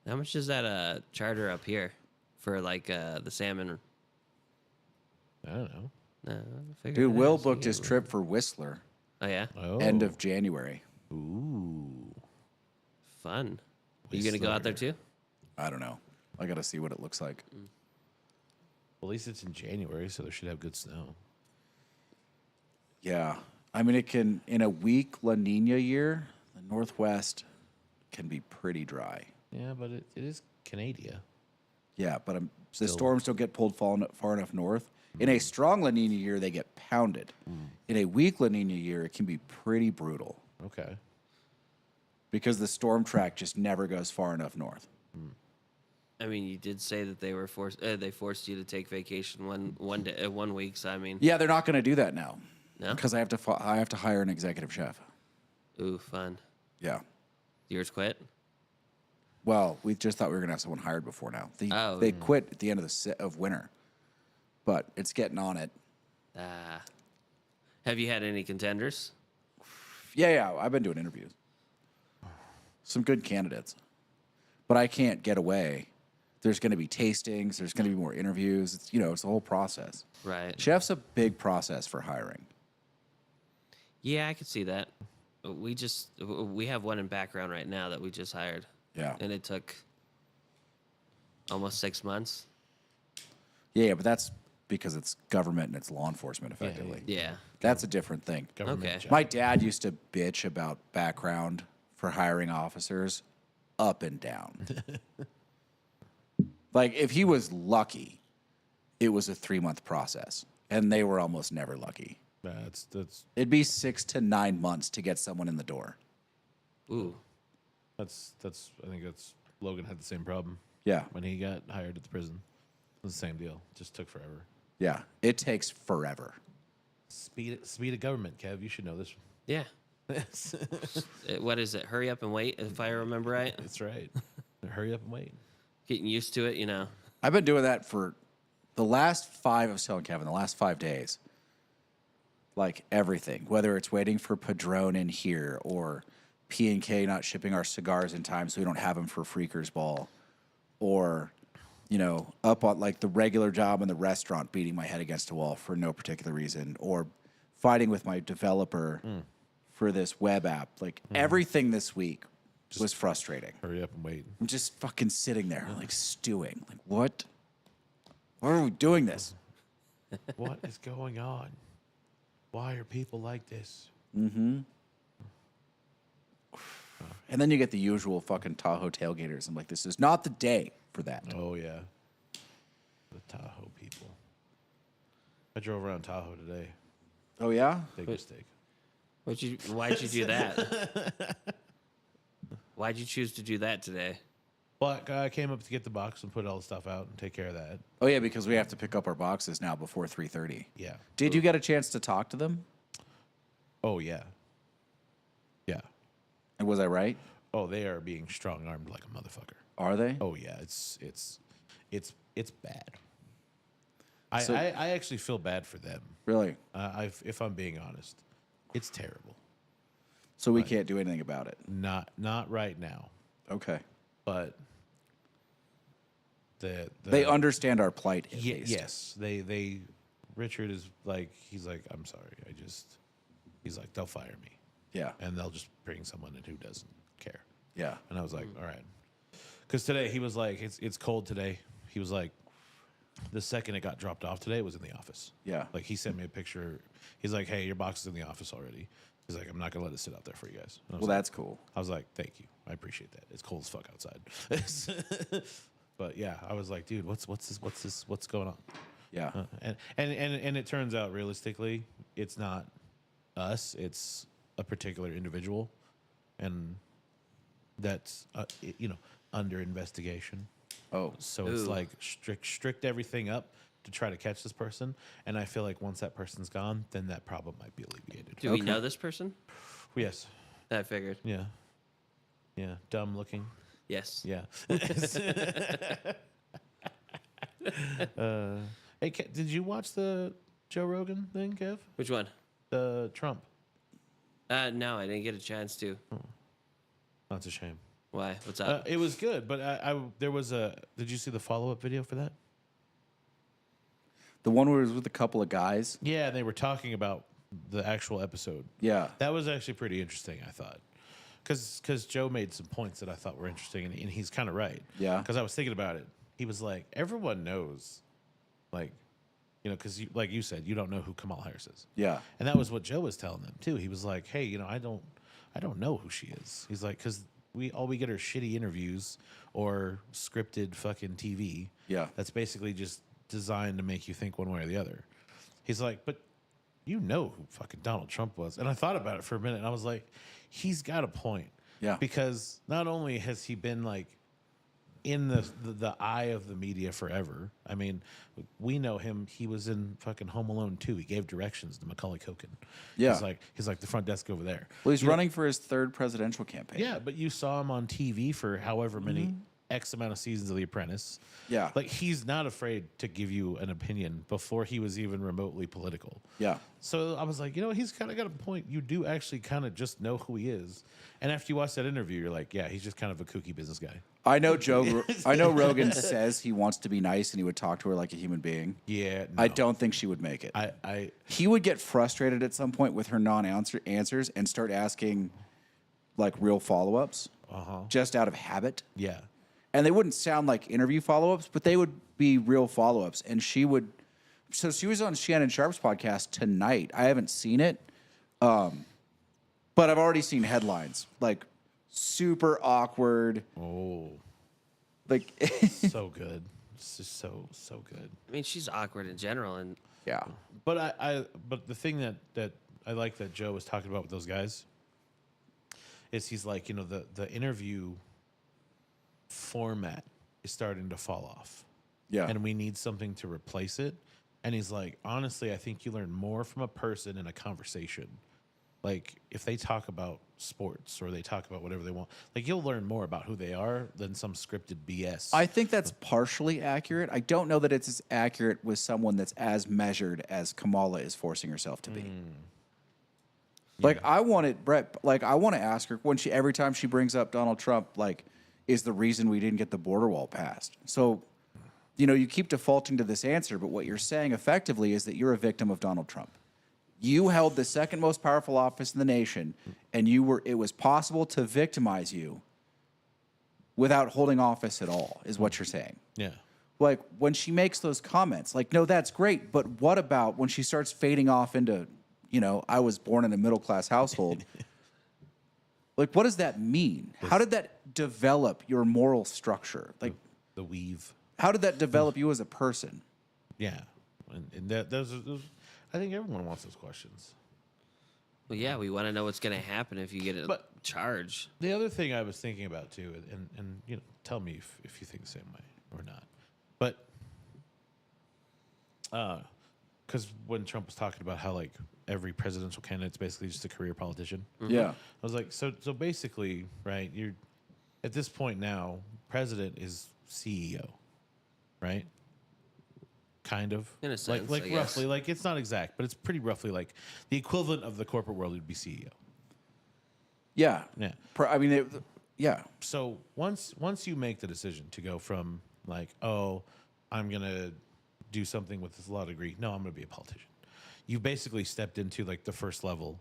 How much is that charter up here for like the salmon? I don't know. No, I'll figure Dude, it Will out. booked his trip for Whistler Oh yeah, Oh, end of January. Ooh. fun. Are you gonna go out there too? I don't know. I got to see what it looks like. Well, at least it's in January, so they should have good snow. Yeah. I mean, it can, in a weak La Nina year, the Northwest can be pretty dry. Yeah, but it is Canada. Yeah, but the storms don't get pulled far enough north. In a strong La Nina year, they get pounded. In a weak La Nina year, it can be pretty brutal Okay. because the storm track just never goes far enough north. I mean, you did say that they were forced. They forced you to take vacation one day, 1 week. So I mean, Yeah, they're not going to do that now no. because I have to hire an executive chef. Ooh, fun. Yeah. Yours quit. Well, we just thought we were going to have someone hired before now. They quit at the end of winter, but it's getting on it. Have you had any contenders? Yeah, I've been doing interviews. Some good candidates, but I can't get away. There's going to be tastings. There's going to be more interviews. It's a whole process. Right. Chef's a big process for hiring. Yeah, I could see that. We have one in background right now that we just hired. Yeah. And it took almost 6 months. Yeah, but that's because it's government and it's law enforcement effectively. Yeah. That's a different thing. Government Okay. job. My dad used to bitch about background for hiring officers up and down. Like, if he was lucky, it was a 3-month process, and they were almost never lucky. That's It'd be 6 to 9 months to get someone in the door. Ooh. I think that's Logan had the same problem Yeah, when he got hired at the prison. It was the same deal. Just took forever. yeah. It takes forever. Speed of government, Kev. You should know this. Yeah. What is it? Hurry up and wait, if I remember right. That's right. Hurry up and wait. Getting used to it, I've been doing that for the last 5, I was telling Kevin, the last 5 days. Like everything, whether it's waiting for Padron in here or P&K not shipping our cigars in time so we don't have them for Freakers Ball, or, up on like the regular job in the restaurant beating my head against a wall for no particular reason, or fighting with my developer for this web app. Like everything this week was frustrating. Hurry up and wait. I'm just fucking sitting there like stewing. Like, what? Why are we doing this? What is going on? Why are people like this? And then you get the usual fucking Tahoe tailgaters. I'm like, this is not the day for that. Oh yeah, the Tahoe people. I drove around Tahoe today. Oh, yeah? Big mistake. Why'd you do that? Why'd you choose to do that today? But I came up to get the box and put all the stuff out and take care of that. Oh, yeah, because we have to pick up our boxes now before 3:30. Yeah. Did you get a chance to talk to them? Oh yeah. Yeah. And was I right? Oh, they are being strong armed like a motherfucker. Are they? Oh yeah, it's bad. I actually feel bad for them. Really? If I'm being honest, it's terrible. So we can't do anything about it. Not right now, Okay. but They understand our plight. At Ye- least. yes, they. Richard is like, he's like, I'm sorry, he's like, they'll fire me, Yeah. and they'll just bring someone in who doesn't care. Yeah. And I was like, all right, because today he was like, it's cold today. He was like, the second it got dropped off today, it was in the office. Yeah. Like he sent me a picture. He's like, hey, your box is in the office already. He's like, I'm not gonna let it sit out there for you guys. And I was Well, like, that's cool. I was like, thank you. I appreciate that. It's cold as fuck outside. But yeah, I was like, dude, what's going on? Yeah. And it turns out realistically, it's not us. It's a particular individual, and that's under investigation. Oh. So it's Ooh. like strict everything up to try to catch this person. And I feel like once that person's gone, then that problem might be alleviated. Do we know this person? Yes. I figured. Yeah. Yeah. Dumb looking. Yes. Yeah. Hey, did you watch the Joe Rogan thing, Kev? Which one? The Trump. No, I didn't get a chance to. That's a shame. Why? What's up? It was good, but there was a. Did you see the follow-up video for that? The one where it was with a couple of guys. Yeah, they were talking about the actual episode. Yeah. That was actually pretty interesting, I thought. Because Joe made some points that I thought were interesting, and he's kind of right. Yeah. Because I was thinking about it. He was like, everyone knows, like, because like you said, you don't know who Kamala Harris is. Yeah. And that was what Joe was telling them, too. He was like, hey, I don't know who she is. He's like, because all we get are shitty interviews or scripted fucking TV. Yeah. That's basically just designed to make you think one way or the other. He's like, but you know who fucking Donald Trump was. And I thought about it for a minute, and I was like, he's got a point. Yeah. Because not only has he been like in the eye of the media forever. I mean, we know him. He was in fucking Home Alone 2. He gave directions to Macaulay Culkin. Yeah. He's like the front desk over there. Well, he's running for his third presidential campaign. Yeah, but you saw him on TV for however many X amount of seasons of The Apprentice. Yeah. Like, he's not afraid to give you an opinion before he was even remotely political. Yeah. So I was like, he's kind of got a point. You do actually kind of just know who he is. And after you watch that interview, you're like, yeah, he's just kind of a kooky business guy. I know Rogan says he wants to be nice and he would talk to her like a human being. Yeah. I don't think she would make it. I He would get frustrated at some point with her answers and start asking like real follow-ups just out of habit. yeah. And they wouldn't sound like interview follow-ups, but they would be real follow-ups. And she was on Shannon Sharp's podcast tonight. I haven't seen it, but I've already seen headlines like super awkward. Oh, Like, so good. It's just so good. I mean, she's awkward in general, and yeah, But but the thing that I like that Joe was talking about with those guys is he's like, the interview format is starting to fall off. yeah, And we need something to replace it. And he's like, honestly, I think you learn more from a person in a conversation. Like, if they talk about sports or they talk about whatever they want, like, you'll learn more about who they are than some scripted BS. I think that's partially accurate. I don't know that it's as accurate with someone that's as measured as Kamala is forcing herself to be. Like, I want it, Brett. Like, I want to ask her every time she brings up Donald Trump, like, is the reason we didn't get the border wall passed. So, you keep defaulting to this answer, but what you're saying effectively is that you're a victim of Donald Trump. You held the second most powerful office in the nation, and it was possible to victimize you without holding office at all, is what you're saying. Yeah. Like, when she makes those comments, like, no, that's great, but what about when she starts fading off into, I was born in a middle-class household? Like, what does that mean? How did that develop your moral structure? Like, The weave. how did that develop you as a person? Yeah. And those I think everyone wants those questions. well, yeah, we want to know what's going to happen if you get a But- charge. The other thing I was thinking about too, and tell me if you think the same way or not, but because when Trump was talking about how like every presidential candidate's basically just a career politician, Yeah. I was like, so basically, right? You're at this point now, president is CEO, right? kind of. In a sense, like I guess. roughly, like it's not exact, but it's pretty roughly like the equivalent of the corporate world would be CEO. Yeah. Yeah. I mean, yeah. So once you make the decision to go from like, oh, I'm gonna do something with this law degree, no, I'm gonna be a politician. You basically stepped into like the first level,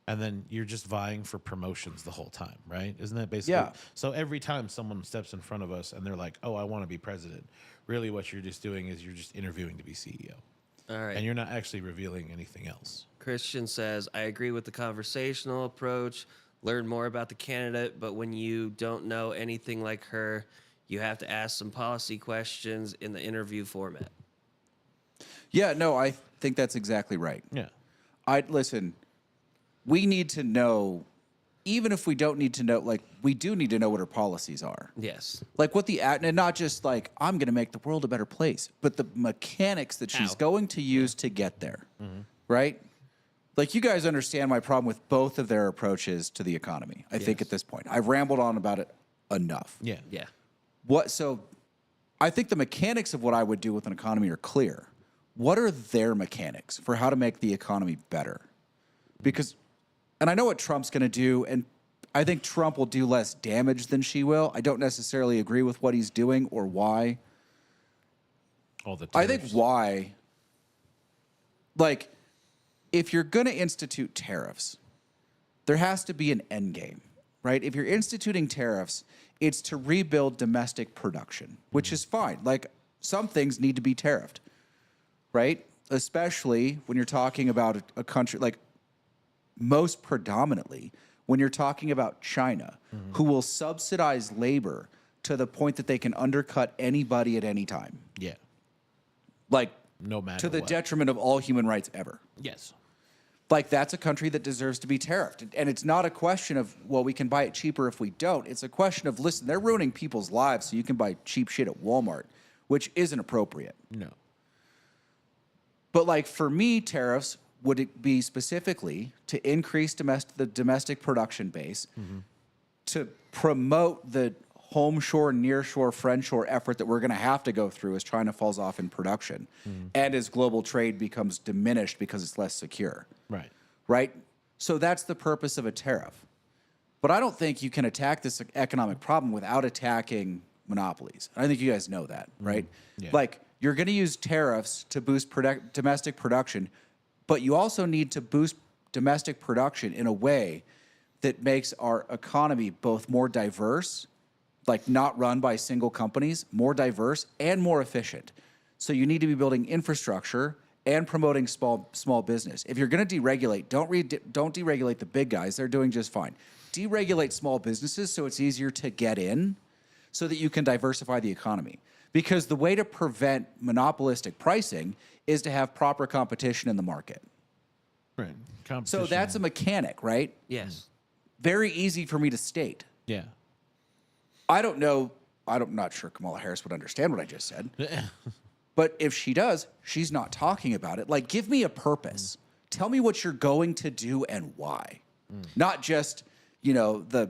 and then you're just vying for promotions the whole time, right? Isn't that basically? Yeah. So every time someone steps in front of us and they're like, oh, I want to be president, really what you're just doing is you're just interviewing to be CEO, All right. and you're not actually revealing anything else. Christian says, I agree with the conversational approach. Learn more about the candidate, but when you don't know anything like her, you have to ask some policy questions in the interview format. Yeah, no, I think that's exactly right. Yeah. Listen, we need to know, even if we don't need to know, like, we do need to know what her policies are. Yes. Like what and not just like, I'm going to make the world a better place, but the mechanics that she's How? going to use to get there. Right? Like, you guys understand my problem with both of their approaches to the economy, I think, Yes. at this point. I've rambled on about it enough. Yeah. Yeah. So I think the mechanics of what I would do with an economy are clear. What are their mechanics for how to make the economy better? Because, and I know what Trump's going to do, and I think Trump will do less damage than she will. I don't necessarily agree with what he's doing or why. All the I think tariffs. why, like, if you're going to institute tariffs, there has to be an end game, right? If you're instituting tariffs, it's to rebuild domestic production, which is fine. Like, some things need to be tariffed, right? Especially when you're talking about a country, like, most predominantly when you're talking about China, who will subsidize labor to the point that they can undercut anybody at any time. Yeah. Like, No matter to the what. detriment of all human rights ever. Yes. Like, that's a country that deserves to be tariffed. And it's not a question of, well, we can buy it cheaper if we don't. It's a question of, listen, they're ruining people's lives so you can buy cheap shit at Walmart, which isn't appropriate. No. But, like, for me, tariffs would it be specifically to increase the domestic production base, to promote the homeshore, nearshore, friendshore effort that we're going to have to go through as China falls off in production and as global trade becomes diminished because it's less secure. Right. Right? So that's the purpose of a tariff. But I don't think you can attack this economic problem without attacking monopolies. I think you guys know that, right? Yeah. Like, you're going to use tariffs to boost domestic production, but you also need to boost domestic production in a way that makes our economy both more diverse, like not run by single companies, more diverse and more efficient. So you need to be building infrastructure and promoting small business. If you're going to deregulate, don't deregulate the big guys. They're doing just fine. Deregulate small businesses so it's easier to get in so that you can diversify the economy. Because the way to prevent monopolistic pricing is to have proper competition in the market. Right. So Competition. that's a mechanic, right? Yes. Very easy for me to state. Yeah. I don't know. I'm not sure Kamala Harris would understand what I just said. But if she does, she's not talking about it. Like, give me a purpose. Tell me what you're going to do and why. Not just, the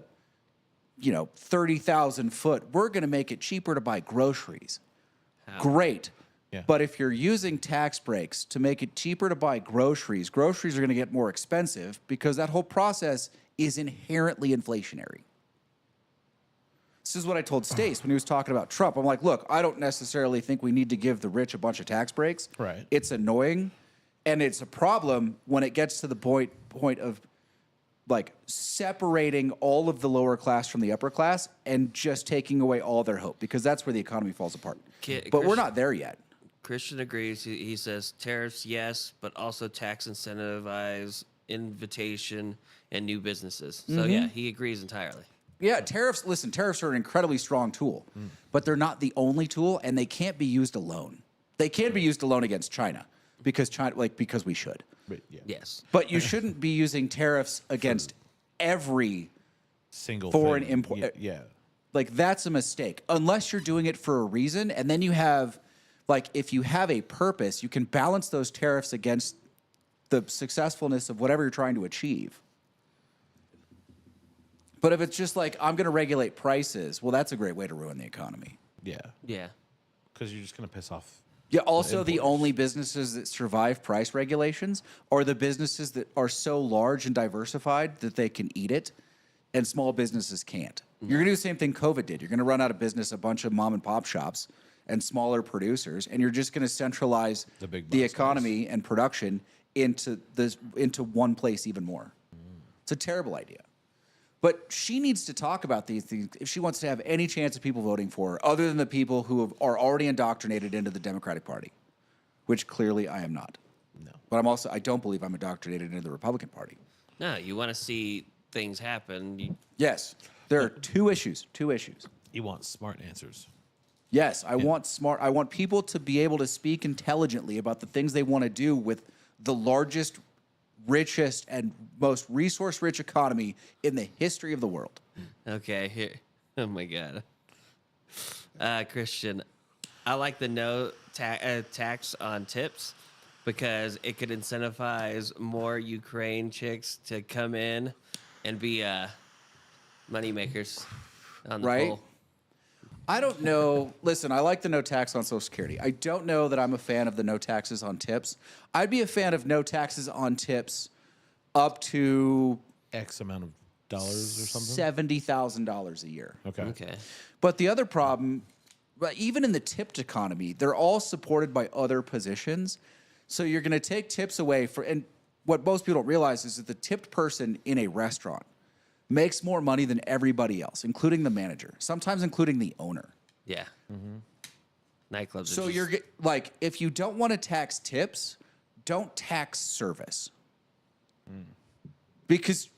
30,000 foot. We're going to make it cheaper to buy groceries. Great. Yeah. But if you're using tax breaks to make it cheaper to buy groceries, groceries are going to get more expensive because that whole process is inherently inflationary. This is what I told Stace when he was talking about Trump. I'm like, look, I don't necessarily think we need to give the rich a bunch of tax breaks. Right. It's annoying, and it's a problem when it gets to the point of like separating all of the lower class from the upper class and just taking away all their hope, because that's where the economy falls apart. But we're not there yet. Christian agrees. He says tariffs, yes, but also tax incentivize, invitation, and new businesses. So yeah, he agrees entirely. Yeah, tariffs are an incredibly strong tool, but they're not the only tool, and they can't be used alone. They can be used alone against China because we should. But yeah. Yes. But you shouldn't be using tariffs against every Single foreign thing. import. Yeah. Like, that's a mistake. Unless you're doing it for a reason, and then you have, like, if you have a purpose, you can balance those tariffs against the successfulness of whatever you're trying to achieve. But if it's just like, I'm going to regulate prices, well, that's a great way to ruin the economy. Yeah. Yeah. Because you're just going to piss off Yeah, also the only businesses that survive price regulations are the businesses that are so large and diversified that they can eat it, and small businesses can't. You're going to do the same thing COVID did. You're going to run out of business a bunch of mom and pop shops and smaller producers, and you're just going to centralize The big the box economy and production into one place even more. It's a terrible idea. But she needs to talk about these things if she wants to have any chance of people voting for her, other than the people who are already indoctrinated into the Democratic Party, which clearly I am not. No. But I don't believe I'm indoctrinated into the Republican Party. No, you want to see things happen. Yes, there are two issues. You want smart answers. Yes, I want people to be able to speak intelligently about the things they want to do with the largest, richest, and most resource-rich economy in the history of the world. Okay, here. Oh my God. Christian, I like the no tax on tips because it could incentivize more Ukraine chicks to come in and be money makers on the Right? pole. I don't know. Listen, I like the no tax on Social Security. I don't know that I'm a fan of the no taxes on tips. I'd be a fan of no taxes on tips up to X amount of dollars or something. $70,000 a year. Okay. Okay. But the other problem, but even in the tipped economy, they're all supported by other positions. So you're going to take tips away and what most people don't realize is that the tipped person in a restaurant makes more money than everybody else, including the manager, sometimes including the owner. Yeah. Nightclubs. So are just, like, if you don't want to tax tips, don't tax service. Because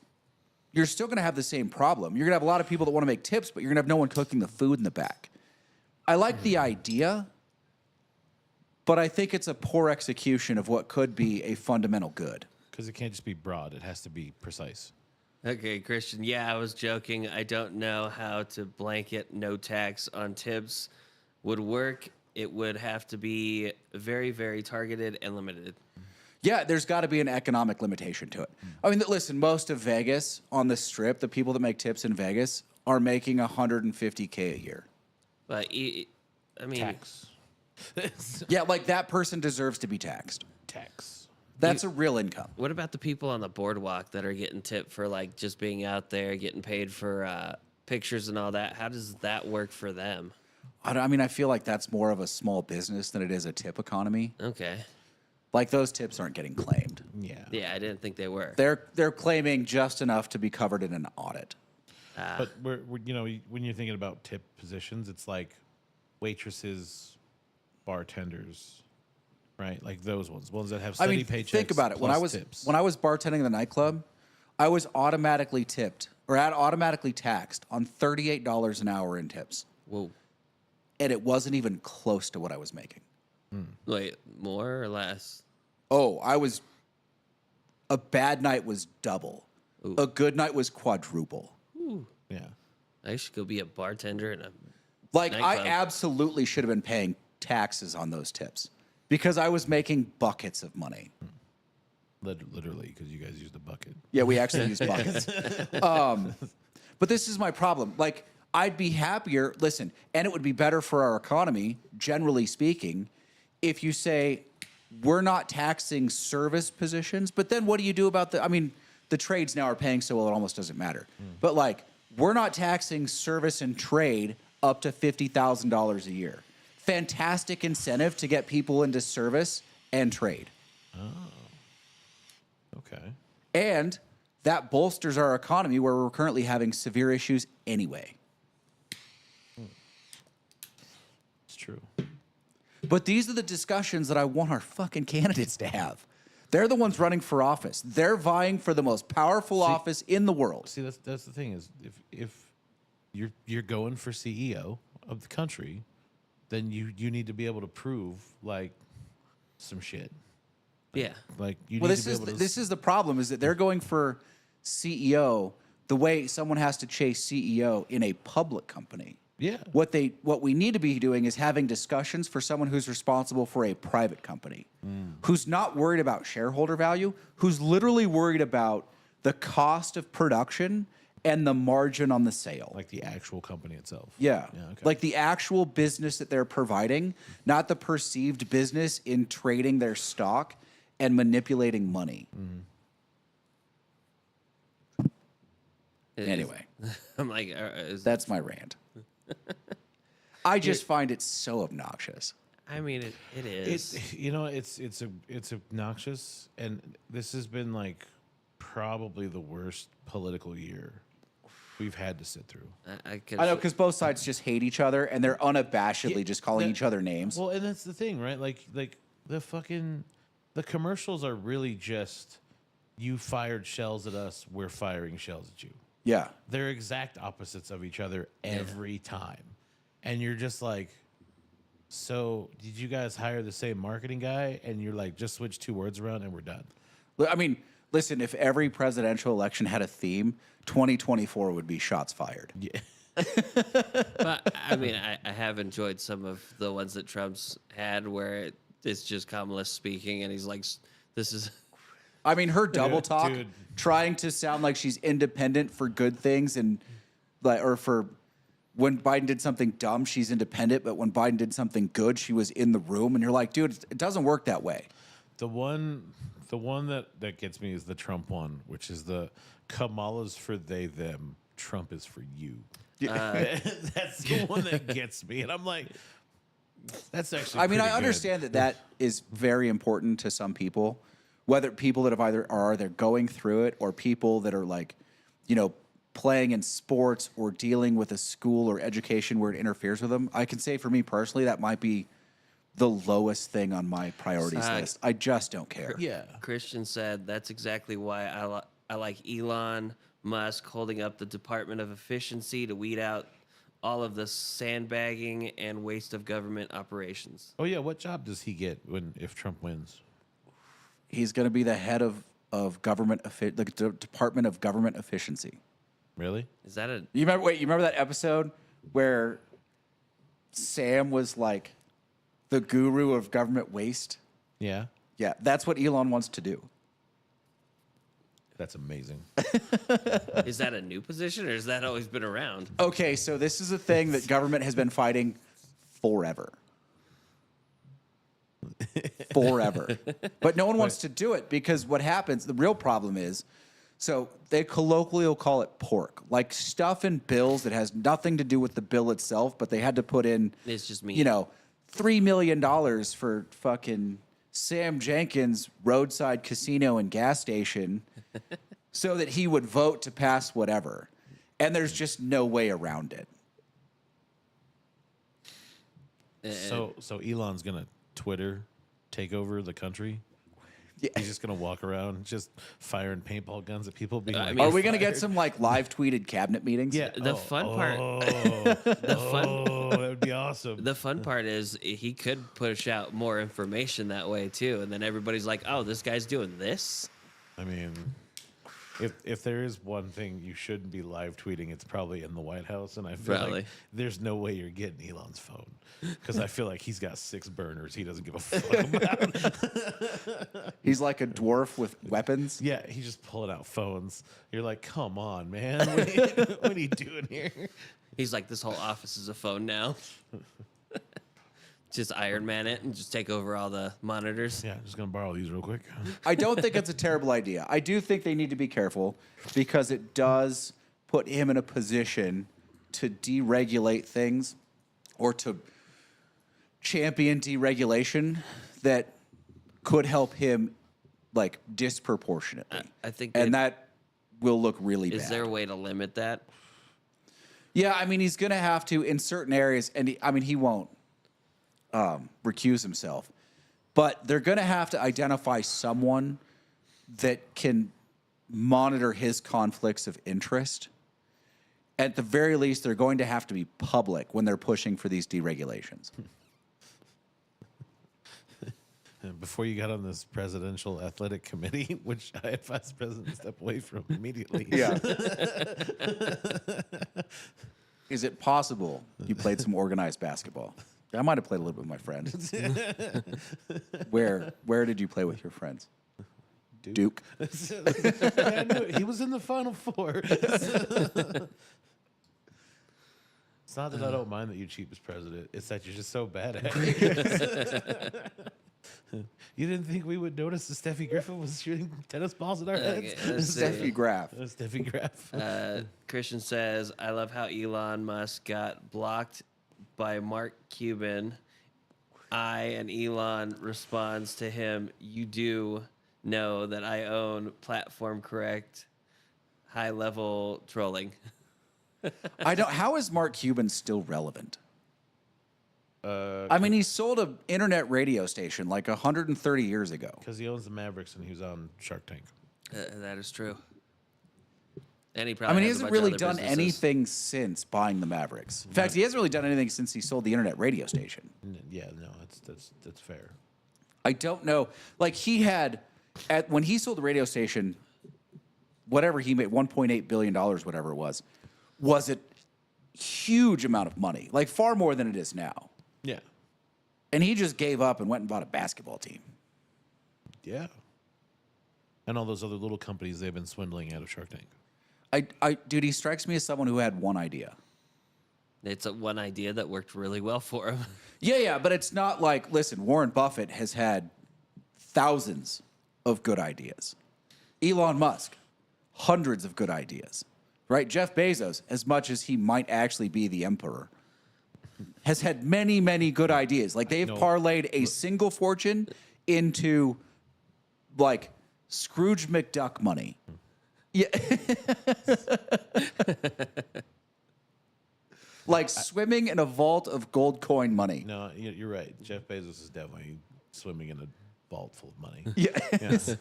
you're still going to have the same problem. You're going to have a lot of people that want to make tips, but you're going to have no one cooking the food in the back. I like the idea, but I think it's a poor execution of what could be a fundamental good. Because it can't just be broad; it has to be precise. Okay, Christian. Yeah, I was joking. I don't know how to blanket no tax on tips would work. It would have to be very, very targeted and limited. Yeah, there's got to be an economic limitation to it. I mean, listen, most of Vegas on the Strip, the people that make tips in Vegas are making $150K a year. But I mean, Tax. Yeah, like that person deserves to be taxed. Tax. That's a real income. what about the people on the boardwalk that are getting tipped for like just being out there, getting paid for pictures and all that? How does that work for them? I mean, I feel like that's more of a small business than it is a tip economy. Okay. Like those tips aren't getting claimed. Yeah. Yeah, I didn't think they were. They're claiming just enough to be covered in an audit. But we're when you're thinking about tip positions, it's like waitresses, bartenders, right? Like those ones that have I steady mean, paychecks. think about it. When I plus was tips. when I was bartending in the nightclub, I was automatically tipped or automatically taxed on $38 an hour in tips, Whoa. and it wasn't even close to what I was making. Wait, more or less? Oh, a bad night was double. Ooh. A good night was quadruple. yeah. I should go be a bartender in a. Like Nightclub. I absolutely should have been paying taxes on those tips because I was making buckets of money. Literally, because you guys use the bucket. Yeah, we actually use buckets. But this is my problem. Like, I'd be happier, listen, and it would be better for our economy, generally speaking, if you say, we're not taxing service positions, but then what do you do about the trades now are paying so well it almost doesn't matter. But like, we're not taxing service and trade up to $50,000 a year. Fantastic incentive to get people into service and trade. Okay. And that bolsters our economy where we're currently having severe issues anyway. It's true. But these are the discussions that I want our fucking candidates to have. They're the ones running for office. They're vying for the most powerful office in the world. See, that's the thing is if you're going for CEO of the country, then you need to be able to prove like some shit. Yeah. Like you Well, need this to be is able to. this is the problem is that they're going for CEO the way someone has to chase CEO in a public company. Yeah. What we need to be doing is having discussions for someone who's responsible for a private company, who's not worried about shareholder value, who's literally worried about the cost of production and the margin on the sale. Like the actual company itself. Yeah. Okay. Like the actual business that they're providing, not the perceived business in trading their stock and manipulating money. It is- Anyway, I'm like, that's my rant. I just find it so obnoxious. I mean, it is. It's obnoxious, and this has been like probably the worst political year we've had to sit through. I could. I know because both sides just hate each other and they're unabashedly just calling each other names. Well, and that's the thing, right? Like the commercials are really just you fired shells at us, we're firing shells at you. Yeah. They're exact opposites of each other every time. And you're just like, so did you guys hire the same marketing guy? And you're like, just switch 2 words around and we're done. I mean, listen, if every presidential election had a theme, 2024 would be shots fired. Yeah. But I mean, I have enjoyed some of the ones that Trump's had where it's just Kamala speaking, and he's like, "This is." I mean, her double talk, Dude. trying to sound like she's independent for good things, and like, or for when Biden did something dumb, she's independent, but when Biden did something good, she was in the room, and you're like, dude, it doesn't work that way. The one that gets me is the Trump one, which is the Kamala's for they, them. Trump is for you. That's the one that gets me. And I'm like, that's actually I mean, I pretty good. understand that is very important to some people, whether people that have either going through it or people that are like, playing in sports or dealing with a school or education where it interferes with them. I can say for me personally, that might be the lowest thing on my priorities list. I just don't care. Yeah. Christian said that's exactly why I like Elon Musk holding up the Department of Efficiency to weed out all of the sandbagging and waste of government operations. Oh yeah, what job does he get if Trump wins? He's going to be the head of government, the Department of Government Efficiency. Really? Is that a? You remember that episode where Sam was like the guru of government waste? Yeah. Yeah, that's what Elon wants to do. That's amazing. Is that a new position, or has that always been around? Okay, so this is a thing that government has been fighting forever. Forever. But no one wants to do it because what happens, the real problem is, so they colloquially will call it pork, like stuff in bills that has nothing to do with the bill itself, but they had to put in, It's just me. $3 million for fucking Sam Jenkins roadside casino and gas station so that he would vote to pass whatever. And there's just no way around it. So Elon's gonna Twitter take over the country. Yeah. He's just gonna walk around just firing paintball guns at people. Being like, mean, Are we going to "Fired." get some like live tweeted cabinet meetings? Yeah. The fun part- Oh, that would be awesome. The fun part is he could push out more information that way too, and then everybody's like, "Oh, this guy's doing this." I mean, if there is one thing you shouldn't be live tweeting, it's probably in the White House. And I feel Probably. like there's no way you're getting Elon's phone because I feel like he's got 6 burners he doesn't give a fuck about. He's like a dwarf with weapons. Yeah, he's just pulling out phones. You're like, come on, man. What are you doing here? He's like, "This whole office is a phone now." Just Iron Man it and just take over all the monitors. Yeah, just gonna borrow these real quick. I don't think it's a terrible idea. I do think they need to be careful because it does put him in a position to deregulate things or to champion deregulation that could help him like disproportionately. I think. And that will look really Is bad. there a way to limit that? Yeah, I mean, he's going to have to in certain areas, and he won't recuse himself, but they're going to have to identify someone that can monitor his conflicts of interest. At the very least, they're going to have to be public when they're pushing for these deregulations. And before you got on this presidential athletic committee, which I advise the president to step away from immediately. Yeah. Is it possible you played some organized basketball? I might have played a little bit with my friends. Where did you play with your friends? Duke. Yeah, I knew it. He was in the Final Four. It's not that I don't mind that you cheat as president. It's that you're just so bad at it. You didn't think we would notice that Steffi Griffin was shooting tennis balls at our heads? Okay, let's see. Steffi Graf. Steffi Graf. Christian says, I love how Elon Musk got blocked by Mark Cuban. And Elon responds to him, you do know that I own platform correct high level trolling. I don't. How is Mark Cuban still relevant? I mean, he sold an internet radio station like 130 years ago. Because he owns the Mavericks and he was on Shark Tank. That is true. And he I probably mean, he has a hasn't bunch of really other done businesses. anything since buying the Mavericks. In fact, he hasn't really done anything since he sold the internet radio station. Yeah, no, that's fair. I don't know. Like he had when he sold the radio station, whatever he made, $1.8 billion, whatever it was a huge amount of money, like far more than it is now. Yeah. And he just gave up and went and bought a basketball team. Yeah. And all those other little companies they've been swindling out of Shark Tank. Dude, he strikes me as someone who had one idea. It's one idea that worked really well for him. Yeah, but it's not like, listen, Warren Buffett has had thousands of good ideas. Elon Musk, hundreds of good ideas, right? Jeff Bezos, as much as he might actually be the emperor, has had many, many good ideas. Like they've parlayed a single fortune into like Scrooge McDuck money. Yeah. Like swimming in a vault of gold coin money. No, you're right. Jeff Bezos is definitely swimming in a vault full of money. Yeah. Yes.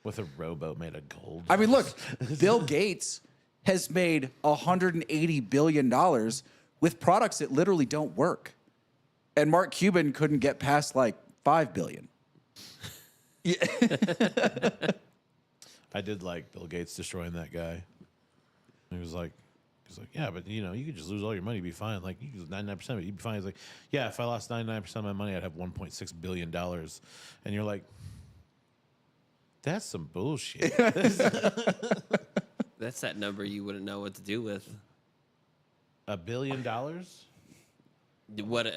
With a rowboat made of gold. I mean, look, Bill Gates has made $180 billion with products that literally don't work. And Mark Cuban couldn't get past like $5 billion. Yeah. I did like Bill Gates destroying that guy. He was like, yeah, but you could just lose all your money, you'd be fine. Like you could lose 99% of it, you'd be fine. He's like, yeah, if I lost 99% of my money, I'd have $1.6 billion. And you're like, that's some bullshit. That's that number you wouldn't know what to do with. $1 billion? What?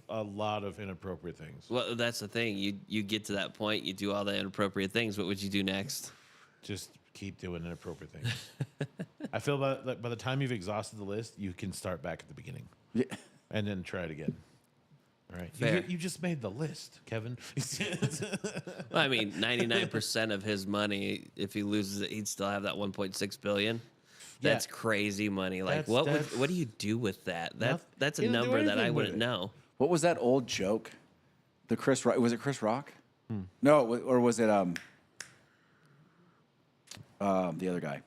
A lot of inappropriate things. Well, that's the thing. You get to that point, you do all the inappropriate things. What would you do next? Just keep doing inappropriate things. I feel by the time you've exhausted the list, you can start back at the beginning. Yeah. And then try it again. All right. Fair. You just made the list, Kevin. Well, I mean, 99% of his money, if he loses it, he'd still have that 1.6 billion. That's crazy money. Like, what do you do with that? That's a You don't do number that I anything with wouldn't it. know. What was that old joke? The Chris Rock, was it Chris Rock? No, or was it the other guy?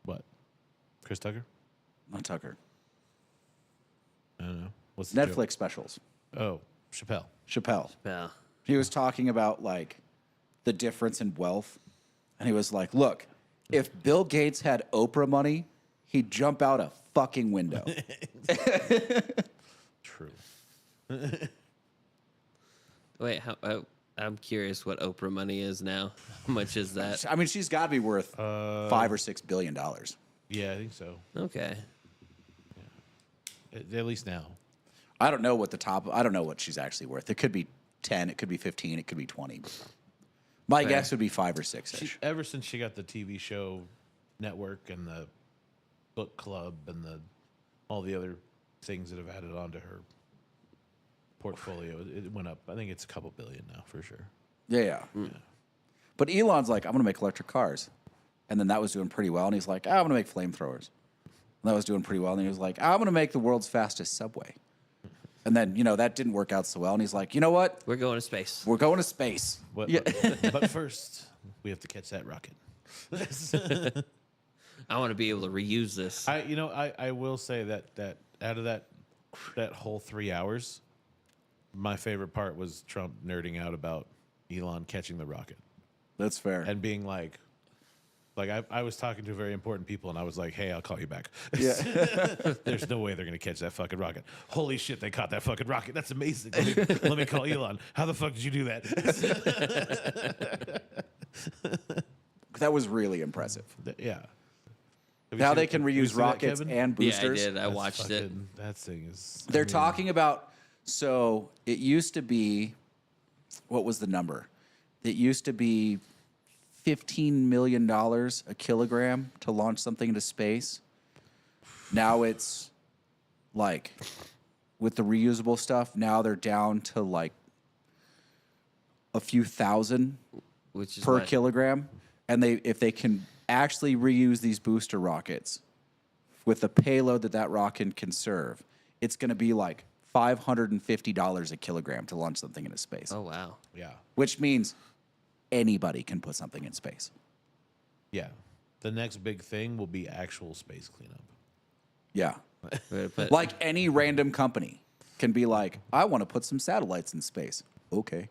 What? Chris Tucker? Not Tucker. I don't know. What's the Netflix specials. joke? Oh, Chappelle. Chappelle. Yeah. He was talking about like the difference in wealth. And he was like, look, if Bill Gates had Oprah money, he'd jump out a fucking window. True. Wait, I'm curious what Oprah money is now. How much is that? I mean, she's got to be worth $5 or $6 billion. Yeah, I think so. Okay. At least now. I don't know I don't know what she's actually worth. It could be 10, it could be 15, it could be 20. My Fair. guess would be 5 or 6-ish. Ever since she got the TV show network and the book club and all the other things that have added on to her portfolio, it went up. I think it's a couple billion now for sure. Yeah. But Elon's like, I'm going to make electric cars. And then that was doing pretty well. And he's like, I'm going to make flamethrowers. And that was doing pretty well. And he was like, I'm going to make the world's fastest subway. And then, that didn't work out so well. And he's like, you know what? We're going to space. We're going to space. Yeah. But first, we have to catch that rocket. I want to be able to reuse this. I will say that out of that whole 3 hours, my favorite part was Trump nerding out about Elon catching the rocket That's fair. and being like, Like I was talking to very important people, and I was like, "Hey, I'll call you back." Yeah. There's no way they're gonna catch that fucking rocket. Holy shit, they caught that fucking rocket. That's amazing. Let me call Elon. How the fuck did you do that? That was really impressive. Yeah. Have you Now seen- they can have you reuse seen that, rockets Kevin? and boosters. Yeah, I did. I That's watched it. fucking- That thing is. They're talking about, so it used to be, what was the number? It used to be $15 million a kilogram to launch something into space. Now it's like, with the reusable stuff, now they're down to like a few thousand Which is per why- kilogram. And if they can actually reuse these booster rockets with the payload that rocket can serve, it's going to be like $550 a kilogram to launch something into space, Oh wow. Yeah. which means anybody can put something in space. Yeah. The next big thing will be actual space cleanup. Yeah. But Like any random company can be like, I want to put some satellites in space. Okay.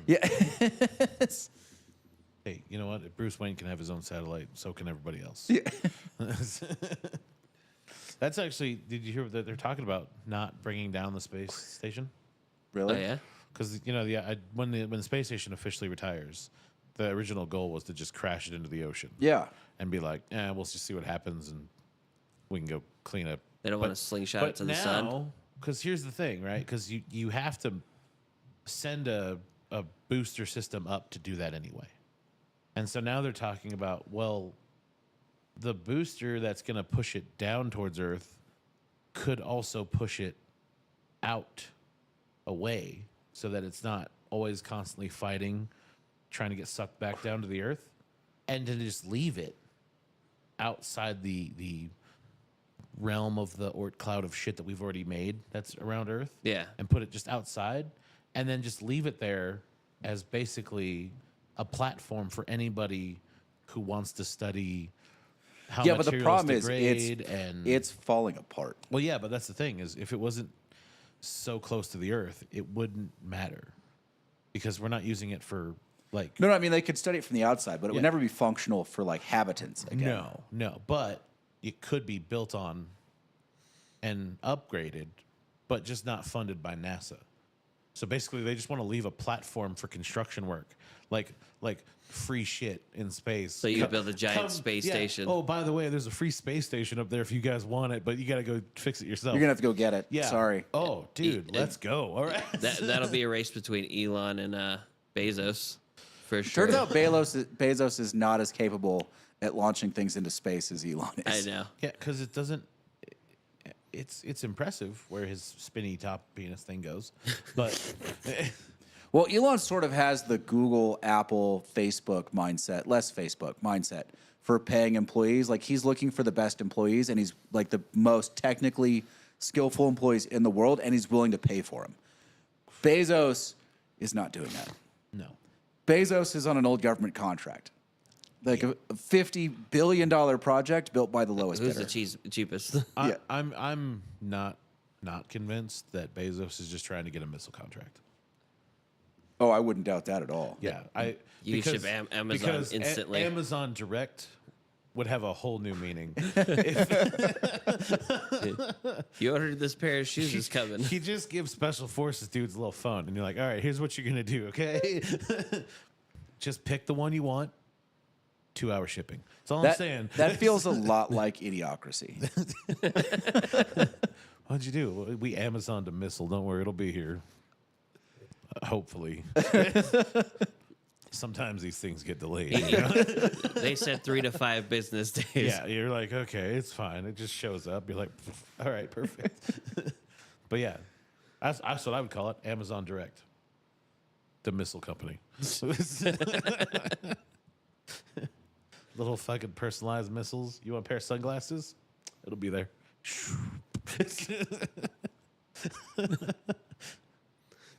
Yeah. Hey, you know what? If Bruce Wayne can have his own satellite, so can everybody else. Yeah. That's actually. Did you hear that they're talking about not bringing down the space station? oh Really? yeah. Because when the space station officially retires, the original goal was to just crash it into the ocean. Yeah. And be like, we'll just see what happens, and we can go clean up. They don't want to slingshot it to the sun. Because here's the thing, right? Because you have to send a booster system up to do that anyway. And so now they're talking about, well, the booster that's going to push it down towards Earth could also push it out away so that it's not always constantly fighting, trying to get sucked back down to the Earth, and to just leave it outside the realm of the Oort cloud of shit that we've already made that's around Earth. Yeah. And put it just outside, and then just leave it there as basically a platform for anybody who wants to study how Yeah, but the materials problem is degrade and it's falling apart. well, yeah, but that's the thing is if it wasn't so close to the Earth, it wouldn't matter because we're not using it for like No, I mean, they could study it from the outside, but it would Yeah. never be functional for like habitants again. no, but it could be built on and upgraded, but just not funded by NASA. So basically, they just want to leave a platform for construction work, like free shit in space. So you build a giant space yeah. station. Oh, by the way, there's a free space station up there if you guys want it, but you got to go fix it yourself. You're going to have to go get it. yeah. Sorry. Oh, dude, let's go. All right. That'll be a race between Elon and Bezos, for sure. Turns out Bezos is not as capable at launching things into space as Elon I is. know. Yeah, because it doesn't. It's impressive where his spinny top penis thing goes, but Well, Elon sort of has the Google, Apple, Facebook mindset, less Facebook mindset for paying employees. Like he's looking for the best employees and he's like the most technically skillful employees in the world and he's willing to pay for them. Bezos is not doing that. no. Bezos is on an old government contract. Like a $50 billion project built by the lowest Who's bidder. the cheapest? Yeah. I'm not convinced that Bezos is just trying to get a missile contract. Oh, I wouldn't doubt that at all. Yeah, You ship Amazon because instantly. Amazon Direct would have a whole new meaning. You ordered this pair of shoes, it's coming. He just gives special forces dudes a little phone, and you're like, all right, here's what you're gonna do, okay? Just pick the one you want. 2-hour shipping. That's all I'm That, saying. that feels a lot like Idiocracy. What'd you do? We Amazoned a missile. Don't worry, it'll be here. Hopefully. Sometimes these things get delayed. You know? They said 3 to 5 business days. Yeah, you're like, okay, it's fine. It just shows up. You're like, all right, perfect. But yeah, that's what I would call it. Amazon Direct, the missile company. Little fucking personalized missiles. You want a pair of sunglasses? It'll be there.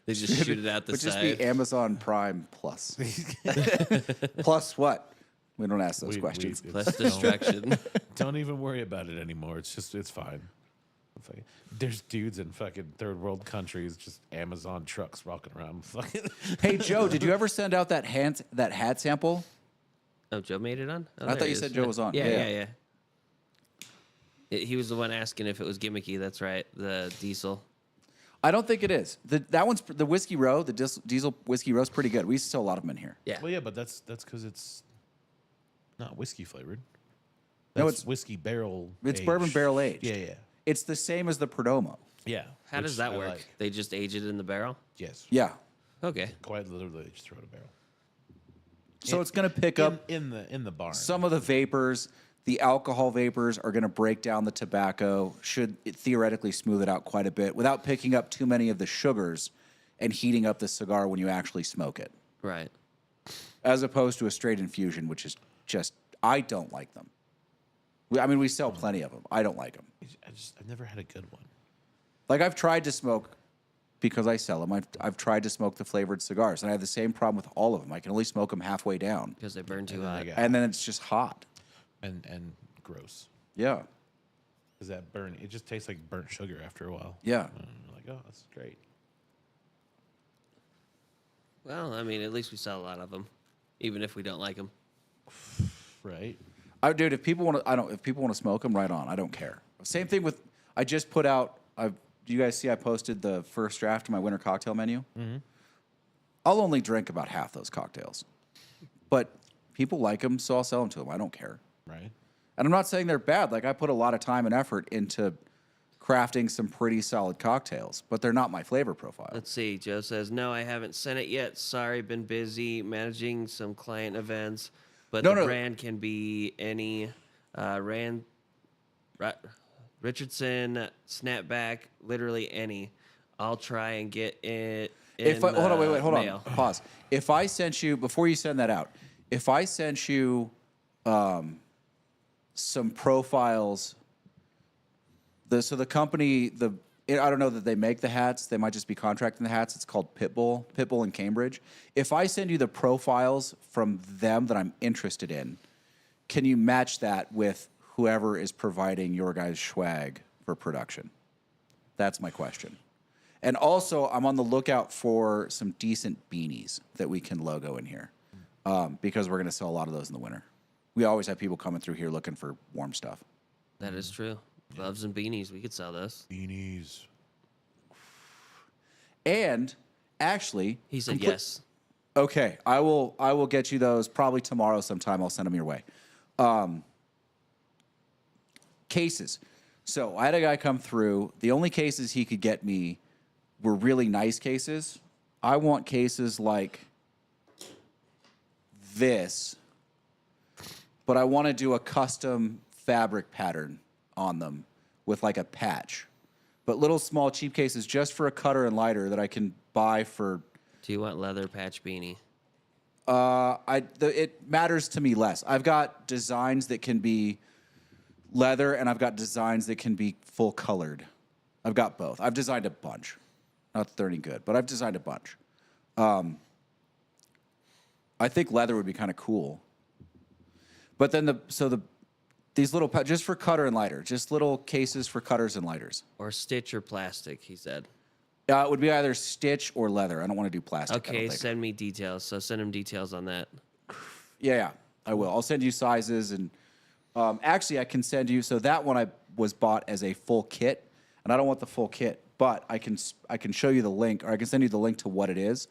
They just shoot it out the Would just side. be Amazon Prime Plus. Plus what? We don't ask those questions. Less distraction. Don't even worry about it anymore. It's fine. There's dudes in fucking third world countries, just Amazon trucks walking around. Fucking Hey Joe, did you ever send out that hat sample? Oh, Joe made it on? Oh, I there thought he you is. said Joe was on. Yeah, Yeah, yeah, yeah. He was the one asking if it was gimmicky. That's right. The diesel. I don't think it is. That one's the Whiskey Row, the diesel Whiskey Row's pretty good. We used to sell a lot of them in here. Yeah. Well, yeah, but that's because it's not whiskey flavored. No, That's it's- whiskey barrel. It's aged. bourbon barrel aged. Yeah, yeah, It's the same as the Perdomo. yeah. How does which that I work? like. They just age it in the barrel? Yes. Yeah. Okay. Quite literally, just throw it in a barrel. So it's going to pick up in the barn. some of the vapors. The alcohol vapors are going to break down the tobacco, should it theoretically smooth it out quite a bit without picking up too many of the sugars and heating up the cigar when you actually smoke it. Right. As opposed to a straight infusion, which is just, I don't like them. I mean, we sell plenty of them. I don't like them. I've never had a good one. Like, I've tried to smoke, because I sell them, I've tried to smoke the flavored cigars, and I have the same problem with all of them. I can only smoke them halfway down, Because they burn too then hot. they get- and then it's just hot. And gross. Yeah. Because that burn, it just tastes like burnt sugar after a while. Yeah. And you're like, oh, that's great. Well, I mean, at least we sell a lot of them, even if we don't like them. Right? Dude, if people want to, if people want to smoke them, right on. I don't care. Same thing with, I just put out, do you guys see I posted the first draft of my winter cocktail menu? Mm-hmm. I'll only drink about half those cocktails. But people like them, so I'll sell them to them. I don't care. Right? And I'm not saying they're bad. Like, I put a lot of time and effort into crafting some pretty solid cocktails, but they're not my flavor profile. Let's see. Joe says, no, I haven't sent it yet. Sorry, been busy managing some client events. But No, the no. brand can be any Richardson, Snapback, literally any. I'll try and get it in Hold on, wait, hold mail. on. Pause. If I sent you, before you send that out, if I sent you some profiles, so the company, I don't know that they make the hats. They might just be contracting the hats. It's called Pitbull in Cambridge. If I send you the profiles from them that I'm interested in, can you match that with whoever is providing your guys' swag for production? That's my question. And also, I'm on the lookout for some decent beanies that we can logo in here, because we're going to sell a lot of those in the winter. We always have people coming through here looking for warm stuff. That is true. Gloves and beanies. We could sell those. Beanies. And actually, He said yes. okay, I will get you those probably tomorrow sometime. I'll send them your way. Cases. So I had a guy come through. The only cases he could get me were really nice cases. I want cases like this, but I want to do a custom fabric pattern on them with like a patch. But little small cheap cases just for a cutter and lighter that I can buy for. Do you want leather patch beanie? It matters to me less. I've got designs that can be leather, and I've got designs that can be full colored. I've got both. I've designed a bunch. Not that they're any good, but I've designed a bunch. I think leather would be kind of cool. But then these little just for cutter and lighter, just little cases for cutters and lighters. Or stitch or plastic, he said. It would be either stitch or leather. I don't want to do plastic. I don't Okay, think. send me details. So send him details on that. Yeah, I will. I'll send you sizes, and actually, I can send you. So that one I was bought as a full kit, and I don't want the full kit, but I can show you the link, or I can send you the link to what it is.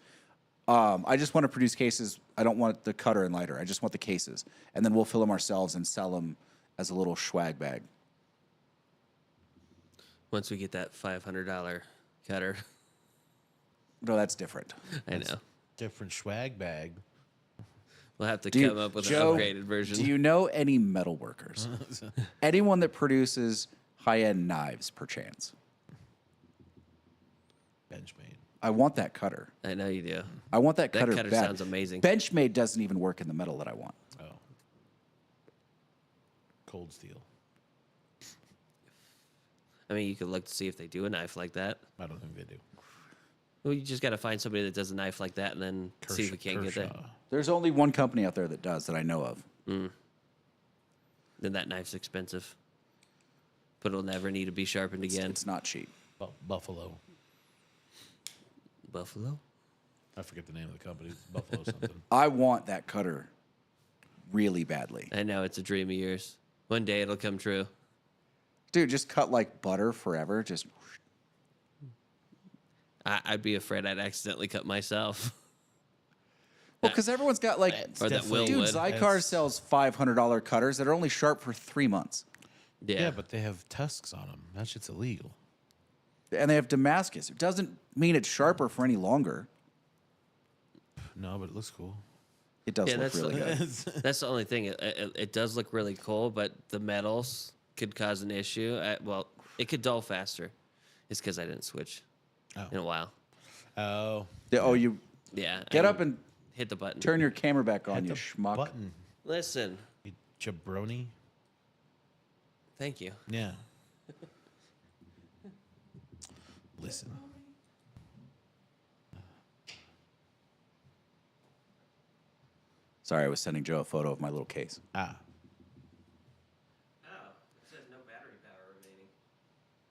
I just want to produce cases. I don't want the cutter and lighter. I just want the cases, and then we'll fill them ourselves and sell them as a little swag bag. Once we get that $500 cutter. No, that's different. I know. Different swag bag. We'll have to Do you- come up with Joe, an upgraded version. Do you know any metal workers? Anyone that produces high-end knives, perchance? Benchmade. I want that cutter. I know you do. I want that cutter. cutter bad. sounds amazing. Benchmade doesn't even work in the metal that I want. Oh. Cold steel. I mean, you could look to see if they do a knife like that. I don't think they do. Well, you just got to find somebody that does a knife like that and then see if we can't get that. Kershaw. There's only one company out there that does that I know of. Then that knife's expensive. But it'll never need to be sharpened again. It's not cheap. Buffalo. Buffalo? I forget the name of the company. It's Buffalo something. I want that cutter really badly. I know it's a dream of yours. One day it'll come true. Dude, just cut like butter forever. Just I'd be afraid I'd accidentally cut myself. well, because everyone's got like, Or that Will dude, would. Zycar That's- sells $500 cutters that are only sharp for 3 months, Yeah, but they have tusks on them. That shit's illegal. and they have Damascus. It doesn't mean it's sharper for any longer. No, but it looks cool. It does Yeah, look that's- really good. That's the only thing. It does look really cool, but the metals could cause an issue. Well, it could dull faster. It's because I didn't switch in a while. Oh, Yeah, oh, you Yeah. get I up and hit the button. turn your camera back on, hit you the schmuck. button. Listen. You jabroni. Thank you. Yeah. Listen. Sorry, I was sending Joe a photo of my little case. Ah. Oh, it says no battery power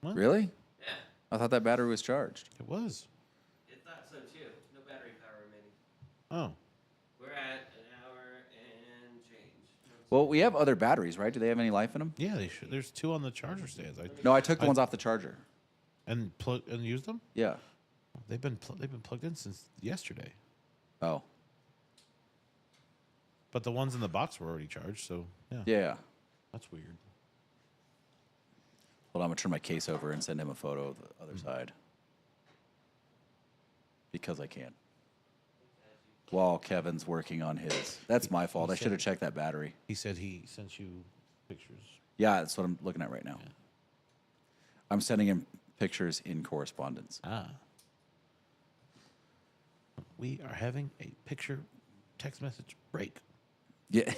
remaining. Really? Yeah, I thought that battery was charged. It was. it thought so too. No battery power remaining. Oh. We're at an hour and change. Well, we have other batteries, right? Do they have any life in them? Yeah, they should. There's 2 on the charger stands. No, I took the ones off the charger. And used them. Yeah. They've been plugged in since yesterday. Oh. But the ones in the box were already charged, so yeah. Yeah. That's weird. Hold on, I'm gonna turn my case over and send him a photo of the other side. Because I can. While Kevin's working on his. That's my fault. I should have checked that battery. He said he sent you pictures. Yeah, that's what I'm looking at right now. I'm sending him pictures in correspondence. Ah. We are having a picture text message break. Yeah.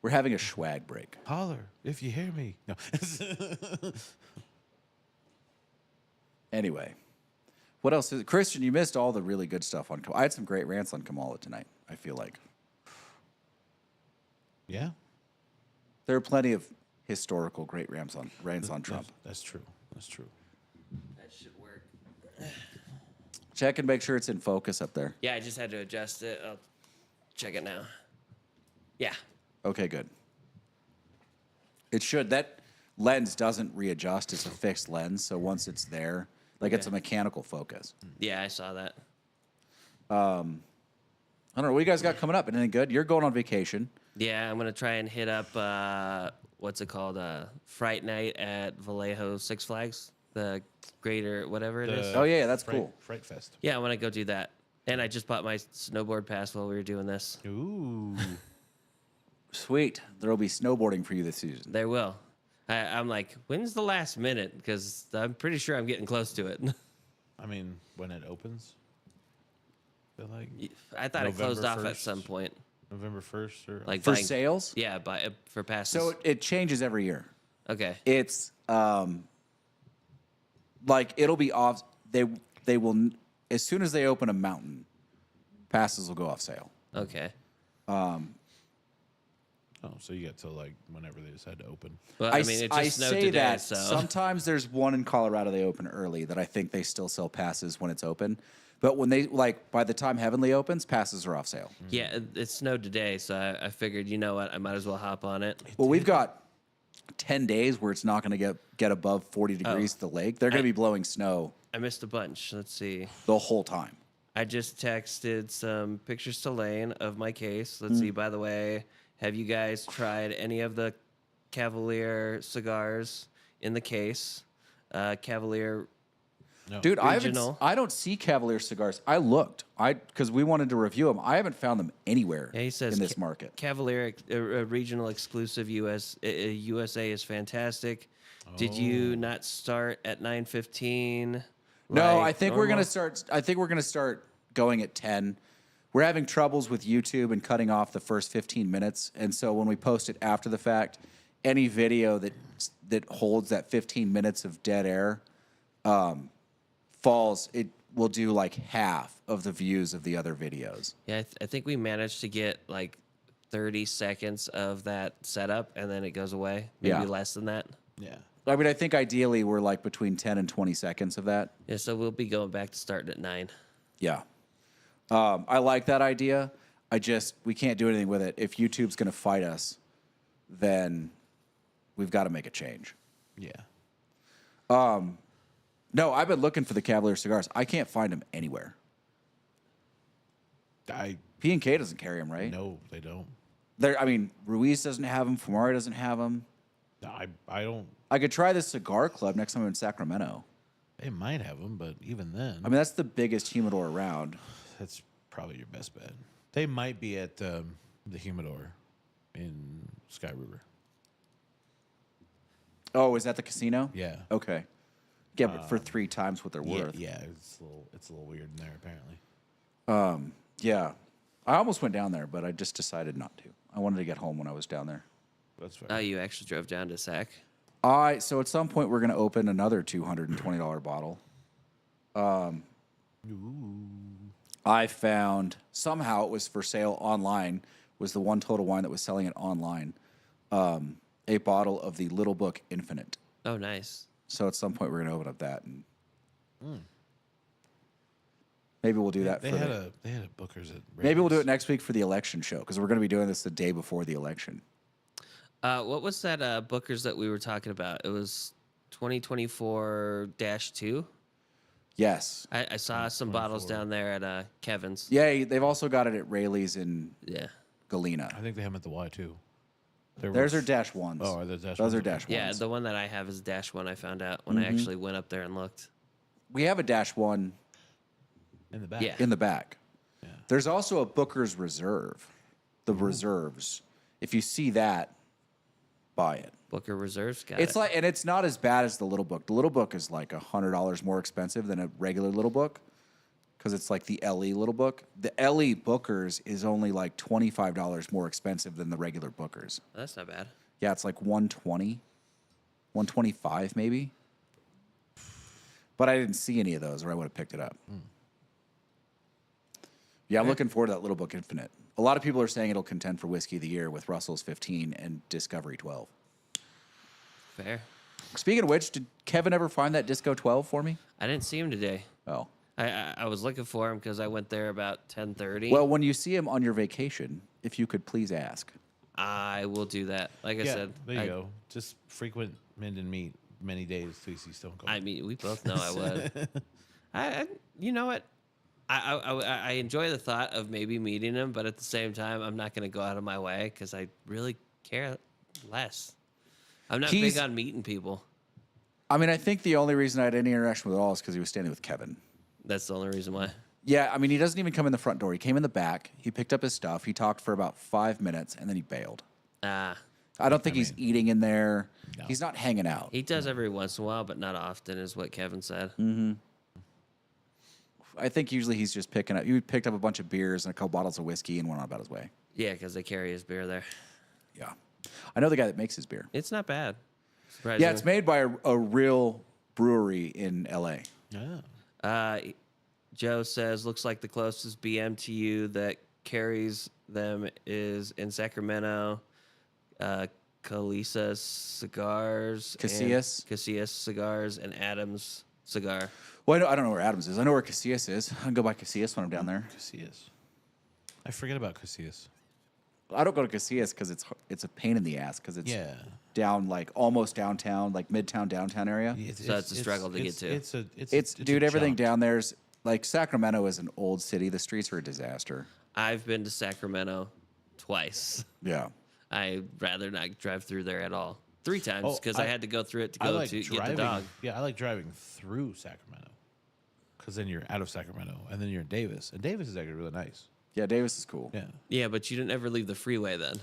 We're having a swag break. Holler if you hear me. No. Anyway, what else is Christian? You missed all the really good stuff on. I had some great rants on Kamala tonight. I feel like Yeah. there are plenty of historical great rants on Trump. That's true. That's true. That should work. Check and make sure it's in focus up there. Yeah, I just had to adjust it. I'll check it now. Yeah. Okay, good. It should. That lens doesn't readjust. It's a fixed lens, so once it's there, like it's a mechanical focus. Yeah, I saw that. I don't know. What you guys got coming up? Anything good? You're going on vacation. Yeah, I'm gonna try and hit up what's it called? Fright Night at Vallejo Six Flags, the greater whatever it is. Oh, yeah, that's Fright, cool. Fright Fest. Yeah, I want to go do that. And I just bought my snowboard pass while we were doing this. Ooh. Sweet. There'll be snowboarding for you this season. There will. I'm like, when's the last minute? Because I'm pretty sure I'm getting close to it. I mean, when it opens. They're like I thought it closed November off at 1st? some point. November 1st or Like For buying- sales? Yeah, for passes. So it changes every year. Okay. It's like it'll be off. They will as soon as they open a mountain, passes will go off sale. Okay. Oh, so you get till like whenever they decide to open. Well, I mean, it just snowed say today, that so sometimes there's one in Colorado they open early that I think they still sell passes when it's open, but when they like by the time Heavenly opens, passes are off sale. yeah, it snowed today, so I figured, you know what, I might as well hop on it. Well, we've got 10 days where it's not going to get above 40 degrees at the lake. They're going to be blowing snow I missed a bunch. Let's see. the whole time. I just texted some pictures to Lane of my case. Let's see. By the way, have you guys tried any of the Cavalier cigars in the case? Cavalier. No. Dude, Regional. I don't see Cavalier cigars. I looked, because we wanted to review them. I haven't found them anywhere Yeah, he says in this market. Cavalier regional exclusive USA is fantastic. Did you not start at 9:15? No, like I think we're normal? gonna start. I think we're gonna start going at 10. We're having troubles with YouTube and cutting off the first 15 minutes, and so when we post it after the fact, any video that holds that 15 minutes of dead air falls. It will do like half of the views of the other videos. Yeah, I think we managed to get like 30 seconds of that setup, and then it goes away. Maybe Yeah. less than that. Yeah. I mean, I think ideally we're like between 10 and 20 seconds of that. Yeah, so we'll be going back to starting at 9. Yeah. I like that idea. we can't do anything with it. If YouTube's going to fight us, then we've got to make a change. Yeah. No, I've been looking for the Cavalier cigars. I can't find them anywhere. P&K doesn't carry them, right? No, they don't. I mean, Ruiz doesn't have them. Fumari doesn't have them. No, I don't. I could try the Cigar Club next time I'm in Sacramento. They might have them, but even then, I mean, that's the biggest humidor around. that's probably your best bet. They might be at the Humidor in Sky River. Oh, is that the casino? Yeah. Okay. Yeah, but for 3 times what they're Yeah, worth. yeah, it's a little weird in there apparently. Yeah. I almost went down there, but I just decided not to. I wanted to get home when I was down there. That's fair. Oh, you actually drove down to Sac? So at some point we're going to open another $220 bottle. I found somehow it was for sale online. Was the one Total Wine that was selling it online. A bottle of the Little Book Infinite. Oh, nice. So at some point we're going to open up that and maybe we'll do that. They for had the, a Booker's at maybe we'll do it Ravens. next week for the election show because we're going to be doing this the day before the election. What was that Booker's that we were talking about? It was 2024-2. Yes. I saw some bottles down there at Kevin's. Yeah, they've also got it at Rayleigh's in Yeah. Galena. I think they have them at the Y too. Theirs are dash ones. Oh, are they dash Those ones? are Okay. dash ones. Yeah, the one that I have is Dash One. I found out when I actually went up there and looked. We have a dash one in the back. Yeah. in the back. Yeah. There's also a Booker's Reserve. The reserves. If you see that, buy it. Booker Reserves got It's it. like, and it's not as bad as the Little Book. The Little Book is like $100 more expensive than a regular Little Book because it's like the LE Little Book. The LE Booker's is only like $25 more expensive than the regular Booker's. That's not bad. Yeah, it's like 120, 125 maybe. But I didn't see any of those, or I would have picked it up. Yeah, I'm looking forward to that Little Book Infinite. A lot of people are saying it'll contend for Whiskey of the Year with Russell's 15 and Discovery 12. Fair. Speaking of which, did Kevin ever find that Disco 12 for me? I didn't see him today. Oh. I was looking for him because I went there about 10:30. Well, when you see him on your vacation, if you could please ask. I will do that. Like I Yeah, said, there you go. Just frequent Minden meet many days till you see Stone Cold. I mean, we both know I would. You know what? I enjoy the thought of maybe meeting him, but at the same time, I'm not going to go out of my way because I really care less. I'm not He's- big on meeting people. I mean, I think the only reason I had any interaction with it all is because he was standing with Kevin. That's the only reason why. Yeah, I mean, he doesn't even come in the front door. He came in the back. He picked up his stuff. He talked for about 5 minutes, and then he bailed. Ah, I don't think he's eating in there. No. He's not hanging out. he does every once in a while, but not often, is what Kevin said. I think usually he's just picking up. He picked up a bunch of beers and a couple bottles of whiskey and went on about his way. Yeah, because they carry his beer there. Yeah, I know the guy that makes his beer. It's not bad. Yeah, it's made by a real brewery in L.A. Yeah. Joe says, looks like the closest BM to you that carries them is in Sacramento. Casillas Cigars. Casillas? Casillas Cigars and Adams Cigar. Well, I don't know where Adams is. I know where Casillas is. I can go by Casillas when I'm down there. Casillas. I forget about Casillas. I don't go to Casillas because it's a pain in the ass because it's Yeah. down like almost downtown, like midtown downtown area. So it's a struggle to get to. It's Dude, a everything jaunt. down there's like Sacramento is an old city. The streets are a disaster. I've been to Sacramento twice. Yeah. I'd rather not drive through there at all. 3 times Oh, because I had to go through it to go to get the dog. Yeah, I like driving through Sacramento because then you're out of Sacramento and then you're in Davis, and Davis is actually really nice. Yeah, Davis is cool. Yeah. Yeah, but you didn't ever leave the freeway then.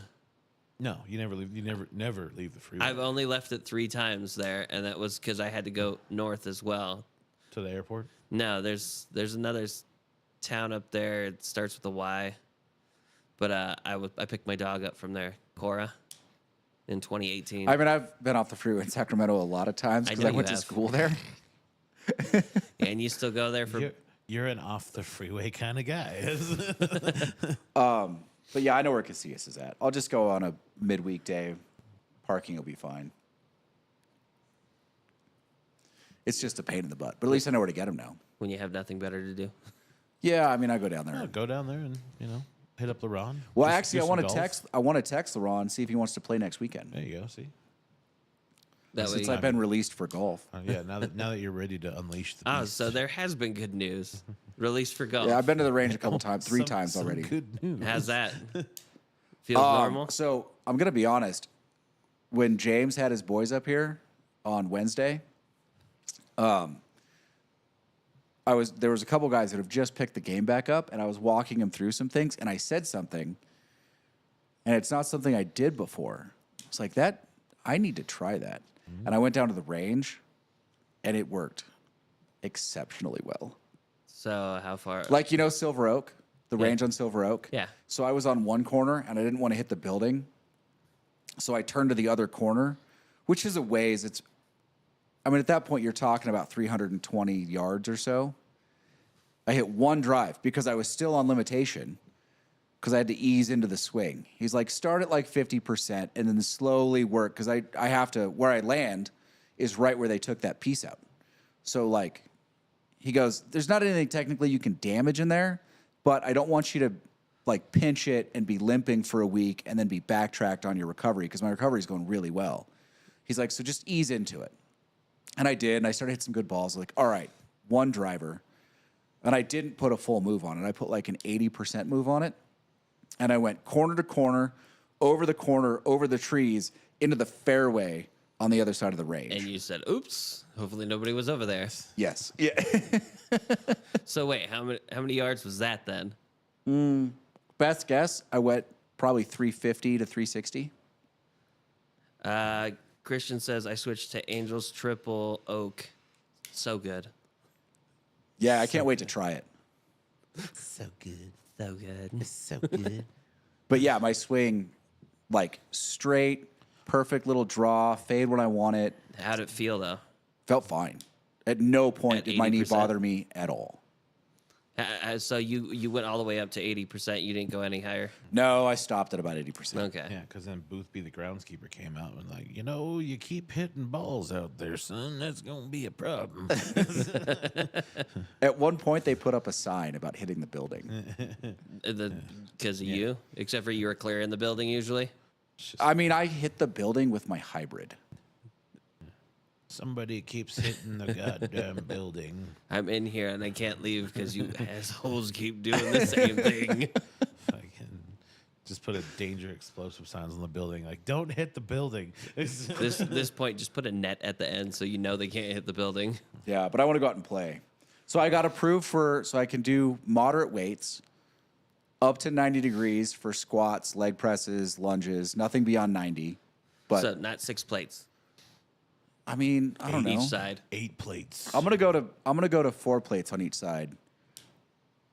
No, you never leave. You never leave the freeway I've only left it 3 times there, and that was because I had to go north as well. to the airport. No, there's another town up there. It starts with a Y. But I picked my dog up from there, Cora, in 2018. I mean, I've been off the freeway in Sacramento a lot of times because know I you went to have. school there. And you still go there for You're an off the freeway kind of guy. But yeah, I know where Casillas is at. I'll just go on a midweek day. Parking will be fine. It's just a pain in the butt, but at least I know where to get them now. when you have nothing better to do. Yeah, I mean, I go down there. Go down there and Hit up LeBron. Well, Just actually, do I some want to golf. text. I want to text LeBron and see if he wants to play next weekend. There you go. See. That way Since you- I've been released for golf. Yeah. Now that you're ready to unleash the. Oh, beast. so there has been good news. Released for golf. Yeah, I've been to the range a couple times, three Some- times some already. Good news. How's that? Feels normal? So I'm gonna be honest. When James had his boys up here on Wednesday, there was a couple guys that have just picked the game back up, and I was walking them through some things, and I said something, and it's not something I did before. It's like that. I need to try that, and I went down to the range, and it worked exceptionally well. So how far? Like Silver Oak, the range on Silver Oak. Yeah. So I was on one corner, and I didn't want to hit the building, so I turned to the other corner, which is a ways. At that point, you're talking about 320 yards or so. I hit one drive because I was still on limitation because I had to ease into the swing. He's like, start at like 50% and then slowly work because I have to, where I land is right where they took that piece out. So, like, he goes, there's not anything technically you can damage in there, but I don't want you to, like, pinch it and be limping for a week and then be backtracked on your recovery because my recovery is going really well. He's like, so just ease into it. And I did, and I started hitting some good balls. Like, all right, one driver. And I didn't put a full move on it. I put like an 80% move on it. And I went corner to corner, over the trees, into the fairway on the other side of the range. And you said, "Oops." Hopefully nobody was over there. Yes. Yeah. So wait, how many yards was that then? Best guess, I went probably 350 to 360. Christian says I switched to Angels Triple Oak. So good. Yeah, I can't wait to try it. So good. So good. So good. But yeah, my swing, like straight, perfect little draw, fade when I want it. How'd it feel though? Felt fine. At no point At did my knee 80%? bother me at all. So you went all the way up to 80%. You didn't go any higher. No, I stopped at about 80%. Okay. Yeah, because then Boothby, the groundskeeper, came out and like, you keep hitting balls out there, son. That's gonna be a problem. At one point, they put up a sign about hitting the building. Because of you, except for you were clearing the building usually. I mean, I hit the building with my hybrid. Somebody keeps hitting the goddamn building. I'm in here and I can't leave because you assholes keep doing the same thing. Fucking just put a danger explosive signs on the building, like don't hit the building. This point, just put a net at the end so you know they can't hit the building. Yeah, but I want to go out and play. So I got approved so I can do moderate weights up to 90 degrees for squats, leg presses, lunges, nothing beyond 90. But So not 6 plates I mean, I don't know. each side. 8 plates. I'm gonna go to 4 plates on each side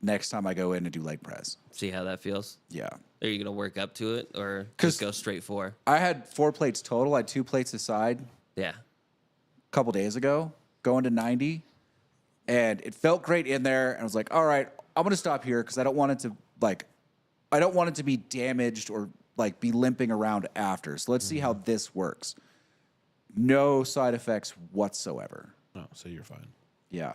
next time I go in and do leg press. See how that feels. Yeah. Are you gonna work up to it or 'Cause- just go straight for? I had 4 plates total. I had 2 plates aside Yeah. a couple days ago, going to 90. And it felt great in there. And I was like, all right, I'm gonna stop here because I don't want it to be damaged or like be limping around after. So let's see how this works. No side effects whatsoever. Oh, so you're fine. Yeah.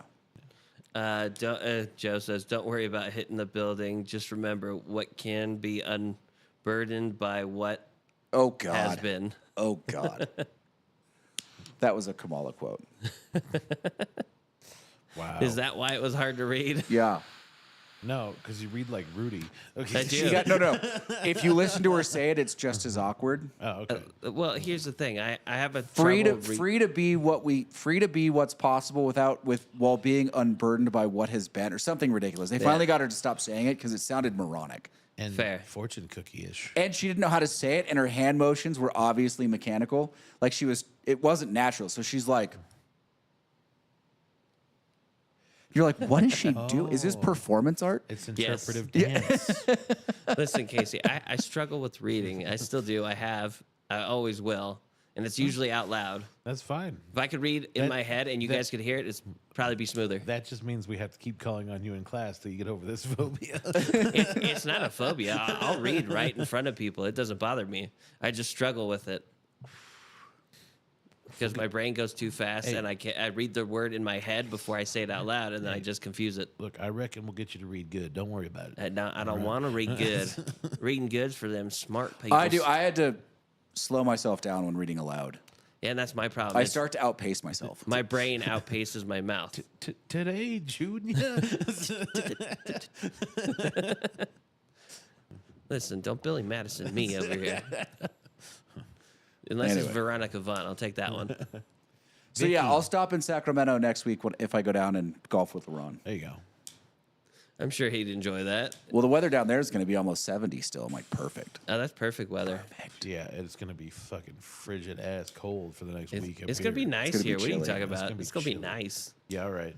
Joe says, "Don't worry about hitting the building. Just remember what can be unburdened by what Oh God. has been." Oh God. That was a Kamala quote. Wow. Is that why it was hard to read? Yeah. No, because you read like Rudy. Okay. I do. She got, no. If you listen to her say it, it's just as awkward. Oh, okay. Well, here's the thing. I have a Free trouble to be what's possible while being unburdened by what has been, or something ridiculous. They finally got her to stop saying it because it sounded moronic. And fair. fortune cookie-ish. And she didn't know how to say it, and her hand motions were obviously mechanical. Like it wasn't natural. So she's like, you're like, what does she do? Is this performance art? It's Yes. interpretive dance. Listen, Casey, I struggle with reading. I still do. I always will. And it's usually out loud. That's fine. If I could read in my head and you guys could hear it, it's probably be smoother. That just means we have to keep calling on you in class till you get over this phobia. It's not a phobia. I'll read right in front of people. It doesn't bother me. I just struggle with it. because my brain goes too fast and I read the word in my head before I say it out loud, and then I just confuse it. Look, I reckon we'll get you to read good. Don't worry about it. I don't want to read good. Reading good's for them smart people. I do. I had to slow myself down when reading aloud. Yeah, and that's my problem. I It's- start to outpace myself. my brain outpaces my mouth. Today, Junior. Listen, don't Billy Madison me over here. Unless Anyway. it's Veronica Vaughn, I'll take that one. So yeah, I'll stop in Sacramento next week if I go down and golf with LeBron. There you go. I'm sure he'd enjoy that. Well, the weather down there is going to be almost 70 still. I'm like, perfect. Oh, that's perfect weather. Yeah, it's gonna be fucking frigid ass cold for the next It's, week. up it's gonna be here. nice gonna be here. What are you chilly. talking It's about? gonna be It's gonna be chilly. nice. Yeah, all right.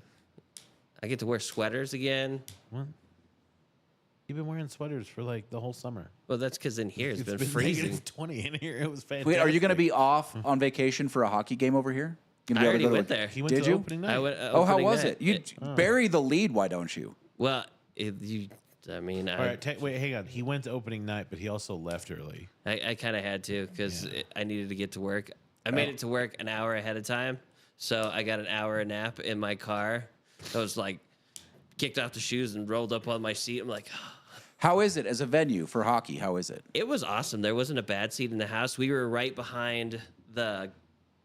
I get to wear sweaters again. What? You've been wearing sweaters for like the whole summer. Well, that's because in here it's been negative freezing. 20 in here. It was fantastic. Wait, are you going to be off on vacation for a hocky game over here? Gonna I be able to already go to went a- there. He went Did to you? opening night. I went. Oh, how opening was night. it? You bury the lead, why don't you? Well, you. I mean, All right, wait, hang on. He went to opening night, but he also left early. I kind of had to because I needed to get to work. I made it to work an hour ahead of time, so I got an hour nap in my car. I was like, kicked off the shoes and rolled up on my seat. I'm like, How is it as a venue for hockey? How is it? it was awesome. There wasn't a bad seat in the house. We were right behind the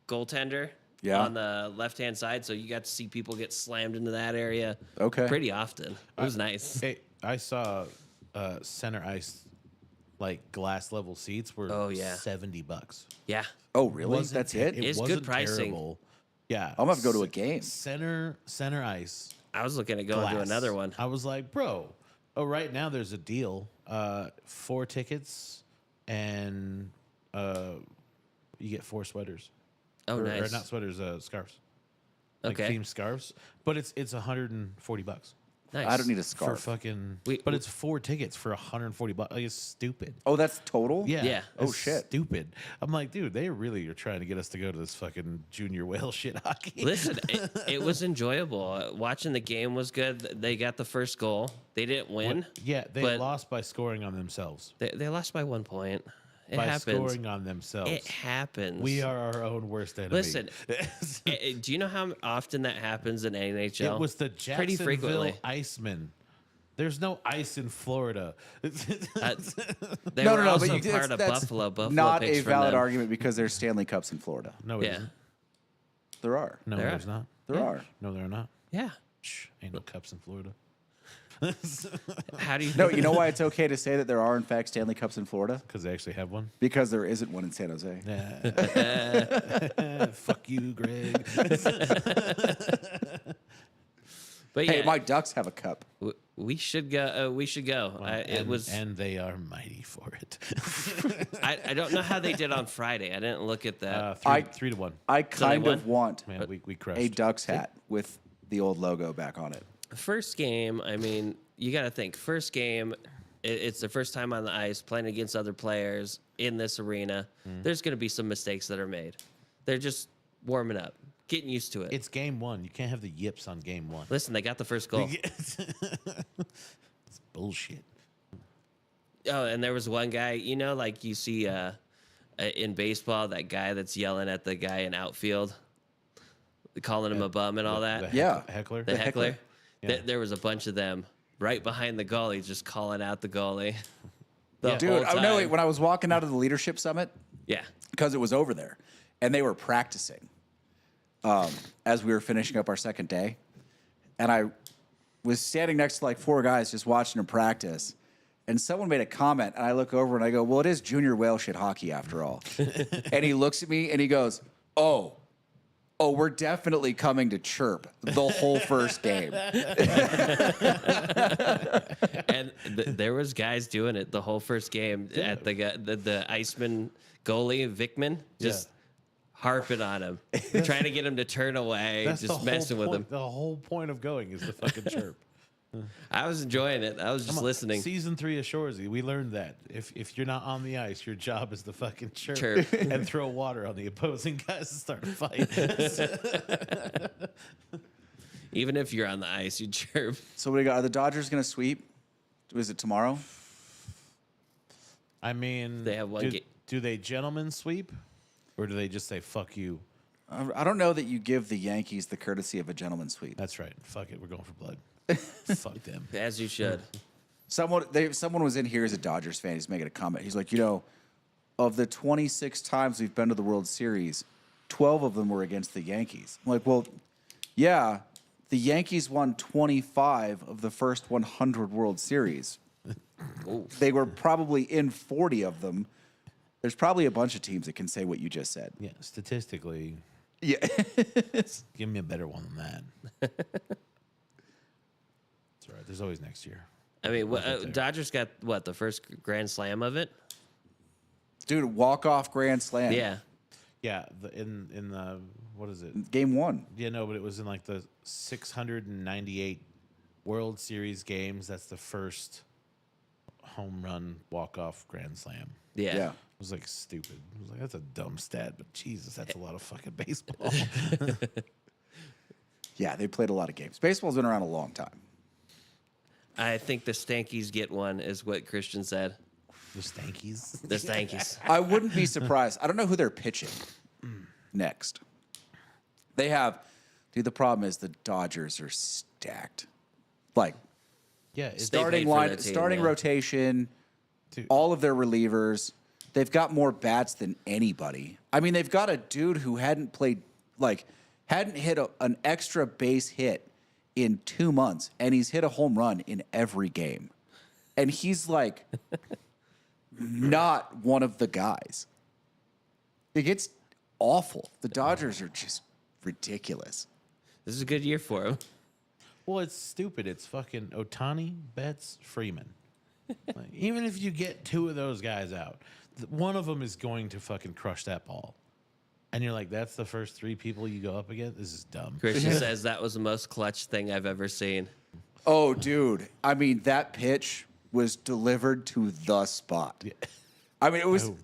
goaltender Yeah. on the left-hand side, so you got to see people get slammed into that area Okay. pretty often. It was nice. Hey, I saw center ice, like glass level seats were Oh, yeah. $70. Yeah. Oh, really? Wasn't That's te- it? It's good wasn't pricing. terrible. Yeah. I'm gonna have to go to a game. Center ice. I was looking at going to glass. another one. I was like, bro. Oh, right now there's a deal. 4 tickets and you get 4 sweaters. Oh, Or nice. not sweaters, scarves. Like Okay. themed scarves. But it's $140 Nice. I don't need a for scarf. fucking. We- but it's 4 tickets for $140. Like it's stupid. Oh, that's total? Yeah. Yeah. Oh, it's shit. Stupid. I'm like, dude, they really are trying to get us to go to this fucking junior whale shit hockey. Listen, it was enjoyable. Watching the game was good. They got the first goal. They didn't win. Yeah, they but lost by scoring on themselves. They lost by 1 point. It by happens. scoring on themselves. It happens. We are our own worst enemy. Listen, do you know how often that happens in NHL? it was the pretty Jacksonville frequently. Icemen. There's no ice in Florida. They No, were no, no. also But you, part of that's Buffalo. Buffalo not picks a from valid them. argument because there's Stanley Cups in Florida. No, it Yeah, not. There are. No, There there's are. not. There Yeah. are. No, there are not. yeah. Shh, ain't no cups in Florida. How do you? No, you know why it's okay to say that there are, in fact, Stanley Cups in Florida? Because they actually have one. Because there isn't one in San Jose. Fuck you, Greg. But Hey, yeah, my Ducks have a cup. we should go. We should go. And they are mighty for it. I don't know how they did on Friday. I didn't look at that. 3 to 1. I they kind of won? want Man, we crushed. a Ducks hat with the old logo back on it. First game, I mean, you got to think. First game, it's their first time on the ice playing against other players in this arena. There's going to be some mistakes that are made. They're just warming up, getting used to it. It's game 1. You can't have the yips on game 1. Listen, they got the first goal. It's bullshit. Oh, and there was one guy, you know, like you see in baseball, that guy that's yelling at the guy in outfield, calling him a bum and all that. Yeah. Heckler. The heckler. Yeah. There was a bunch of them right behind the goalie, just calling out the goalie. The Yeah. Dude, whole oh no, wait, time. when I was walking out of the leadership summit, Yeah. because it was over there, and they were practicing as we were finishing up our second day, and I was standing next to like 4 guys just watching them practice, and someone made a comment, and I look over and I go, well, it is junior whale shit hockey after all. And he looks at me and he goes, oh, we're definitely coming to chirp the whole first game. And there was guys doing it the whole first game at the Iceman goalie, Vickman, just harping on him, trying to get him to turn away, That's the just whole messing with him. point. The whole point of going is the fucking chirp. I was enjoying it. I was just listening. Season 3 of Shoresy, we learned that if you're not on the ice, your job is to fucking chirp, Chirp. and throw water on the opposing guys to start a fight. Even if you're on the ice, you chirp. So what do you got? Are the Dodgers going to sweep? Is it tomorrow? I mean, They have one do they gentlemen sweep, or do they just say fuck you? I don't know that you give the Yankees the courtesy of a gentleman's sweep. That's right. Fuck it. We're going for blood. Fuck them. As you should. Someone was in here as a Dodgers fan. He's making a comment. He's like, of the 26 times we've been to the World Series, 12 of them were against the Yankees. I'm like, well, yeah, the Yankees won 25 of the first 100 World Series. They were probably in 40 of them. There's probably a bunch of teams that can say what you just said. Yeah, statistically, Yeah. give me a better one than that. It's all right. There's always next year. I mean, Dodgers got what, the first Grand Slam of it? Dude, walk-off grand slam. Yeah. Yeah, in the what is it? Game 1. Yeah, no, but it was in like the 698 World Series games. That's the first home run walk-off grand slam. Yeah. Yeah. It was like stupid. I was like, that's a dumb stat, but Jesus, that's a lot of fucking baseball. Yeah, they played a lot of games. Baseball's been around a long time. I think the Stankies get one, is what Christian said. The Stankies. The Stankies. I wouldn't be surprised. I don't know who they're pitching next. They have, dude, the problem is the Dodgers are stacked. Like, Yeah, it's They starting paid for line, the team, starting yeah. rotation, Dude. all of their relievers. They've got more bats than anybody. I mean, they've got a dude who hadn't hit an extra base hit in 2 months, and he's hit a home run in every game. And he's like not one of the guys. It gets awful. The Dodgers are just ridiculous. This is a good year for him. Well, it's stupid. It's fucking Otani, Betts, Freeman. Like, even if you get two of those guys out, one of them is going to fucking crush that ball. And you're like, that's the first three people you go up against? This is dumb. Christian says that was the most clutch thing I've ever seen. Oh, dude. I mean, that pitch was delivered to the spot. I mean, it was Oh.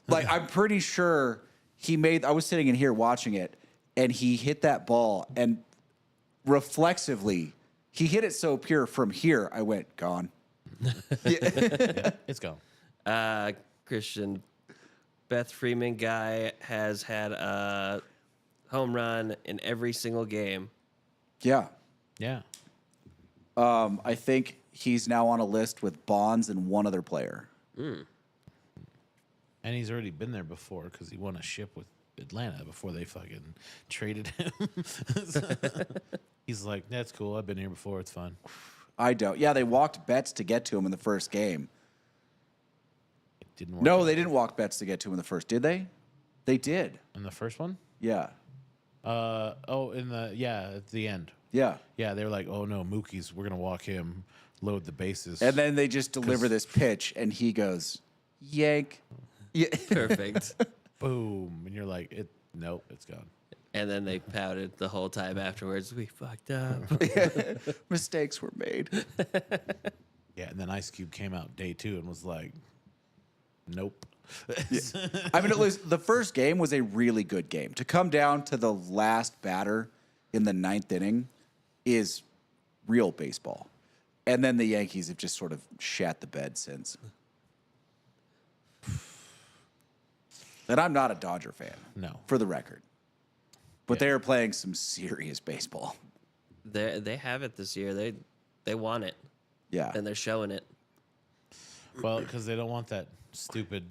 like, I'm pretty sure I was sitting in here watching it, and he hit that ball, and reflexively, he hit it so pure from here, I went, gone. It's gone. Christian, Beth Freeman guy has had a home run in every single game. Yeah. Yeah. I think he's now on a list with Bonds and one other player. And he's already been there before because he won a ship with Atlanta before they fucking traded him. He's like, that's cool. I've been here before. It's fun. I don't. Yeah, they walked Betts to get to him in the first game. It didn't work No, out. they didn't walk Betts to get to him in the first. Did they? They did. In the first one? Yeah. At the end. Yeah. Yeah, they were like, oh no, Mookie's, we're going to walk him, load the bases. And then they just deliver this pitch, and he goes, yank. Yeah. Perfect. Boom. And you're like, nope, it's gone. And then they pouted the whole time afterwards. We fucked up. Mistakes were made. Yeah, and then Ice Cube came out day 2 and was like, nope. I mean, the first game was a really good game. To come down to the last batter in the 9th inning is real baseball. And then the Yankees have just sort of shat the bed since. And I'm not a Dodger fan. No. For the record. But they are playing some serious baseball. They have it this year. They want it, Yeah. and they're showing it. Well, because they don't want that stupid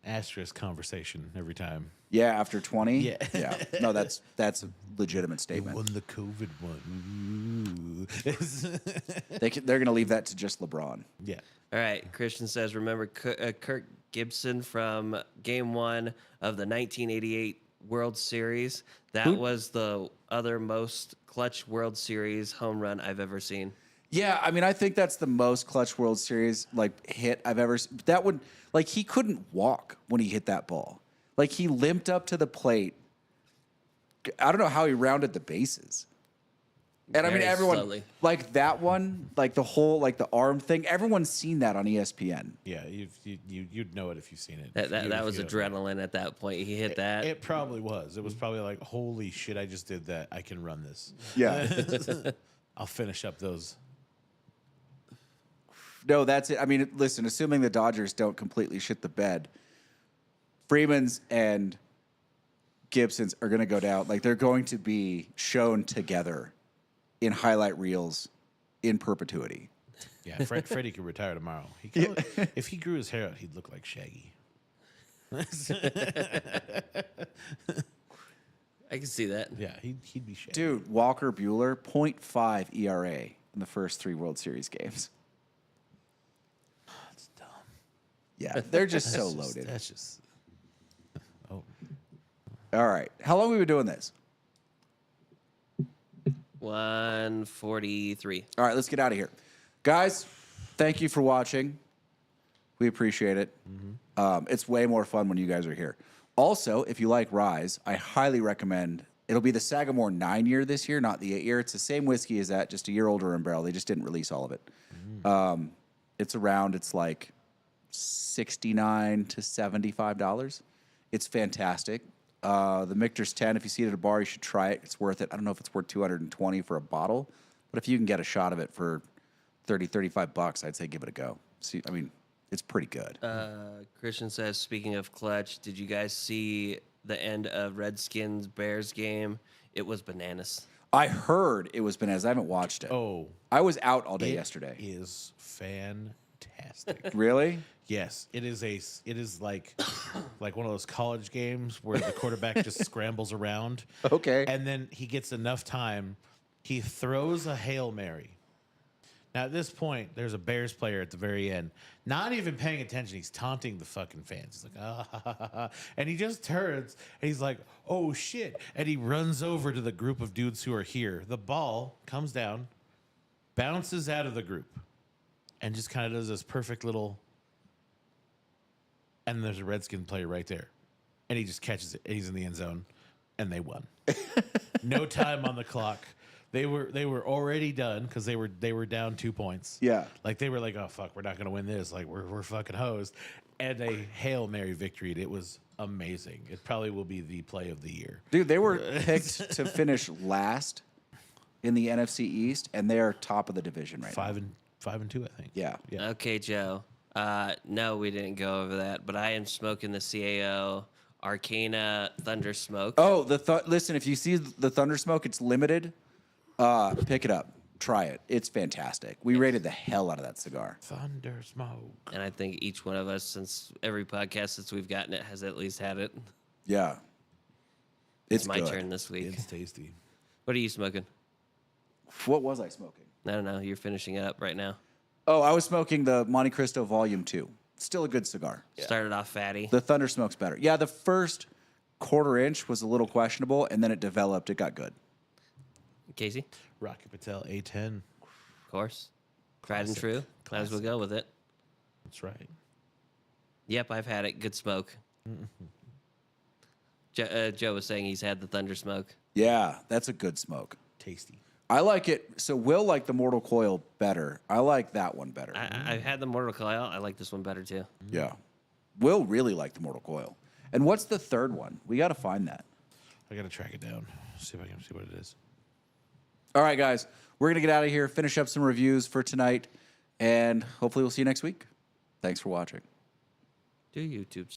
asterisk conversation every time. Yeah, after 20? Yeah. Yeah. No, that's a legitimate They statement. won the COVID one. Ooh. They're going to leave that to just LeBron. Yeah. All right. Christian says, remember Kirk Gibson from Game 1 of the 1988 World Series? That was the other most clutch World Series home run I've ever seen. Yeah, I mean, I think that's the most clutch World Series hit I've ever seen. That would he couldn't walk when he hit that ball. Like he limped up to the plate. I don't know how he rounded the bases. And I mean, Very everyone slowly. like that one, like the whole the arm thing. Everyone's seen that on ESPN. Yeah, you'd know it if you've seen it. That was If you- adrenaline at that point. He hit that. It probably was. It was probably like, holy shit, I just did that. I can run this. Yeah. I'll finish up those. No, that's it. I mean, listen, assuming the Dodgers don't completely shit the bed, Freeman's and Gibsons are going to go down. Like they're going to be shown together in highlight reels in perpetuity. Yeah, Freddie could retire tomorrow. He could, if he grew his hair out, he'd look like Shaggy. I can see that. Yeah, he'd be Shaggy. Dude, Walker Bueller, 0.5 ERA in the first 3 World Series games. That's dumb. Yeah, they're just so That's just- loaded. That's just. Oh, All right. How long have we been doing this? 143. All right, let's get out of here. Guys, thank you for watching. We appreciate it. It's way more fun when you guys are here. Also, if you like Rise, I highly recommend. It'll be the Sagamore 9-year this year, not the 8-year. It's the same whiskey as that, just a year older in barrel. They just didn't release all of it. It's around, it's like $69 to $75. It's fantastic. The Michter's 10, if you see it at a bar, you should try it. It's worth it. I don't know if it's worth $220 for a bottle, but if you can get a shot of it for $30-35, I'd say give it a go. See, I mean, it's pretty good. Christian says, speaking of clutch, did you guys see the end of Redskins Bears game? It was bananas. I heard it was bananas. I haven't watched it. oh, I was out all day it yesterday. is fantastic. Really? Yes, it is like one of those college games where the quarterback just scrambles around. Okay. And then he gets enough time, he throws a Hail Mary. Now at this point, there's a Bears player at the very end, not even paying attention. He's taunting the fucking fans. He's like, ah, ha, ha, ha. And he just turns and he's like, oh shit. And he runs over to the group of dudes who are here. The ball comes down, bounces out of the group, and just kind of does this perfect little. And there's a Redskin player right there. And he just catches it. And he's in the end zone. And they won. No time on the clock. They were already done because they were down 2 points. Yeah. Like they were like, oh fuck, we're not gonna win this. Like we're fucking hosed. And a Hail Mary victory. And it was amazing. It probably will be the play of the year. Dude, they were picked to finish last in the NFC East, and they are top of the division right now. 5-2, I think. Yeah. Yeah. Okay, Joe. No, we didn't go over that, but I am smoking the CAO Arcana Thunder Smoke. Oh, listen, if you see the Thunder Smoke, it's limited. Pick it up. Try it. It's fantastic. We rated the hell out of that cigar. Thunder smoke. And I think each one of us, since every podcast since we've gotten it, has at least had it. Yeah. It's my good. turn this week. It's tasty. What are you smoking? What was I smoking? I don't know. You're finishing it up right now. Oh, I was smoking the Monte Cristo Volume 2. Still a good cigar. Started off fatty. The Thunder Smoke's better. Yeah, the first quarter inch was a little questionable, and then it developed. It got good. Casey, Rocky Patel A10. of course. Tried and Classic. true. Might as well go with it. That's right. Yep, I've had it. Good smoke. Joe was saying he's had the Thunder Smoke. Yeah, that's a good smoke. Tasty. I like it. So Will liked the Mortal Coil better. I like that one better. I've had the Mortal Coil. I like this one better too. Yeah. Will really liked the Mortal Coil. And what's the third one? We got to find that. I gotta track it down. See if I can see what it is. All right, guys. We're going to get out of here, finish up some reviews for tonight, and hopefully we'll see you next week. Thanks for watching. Do YouTube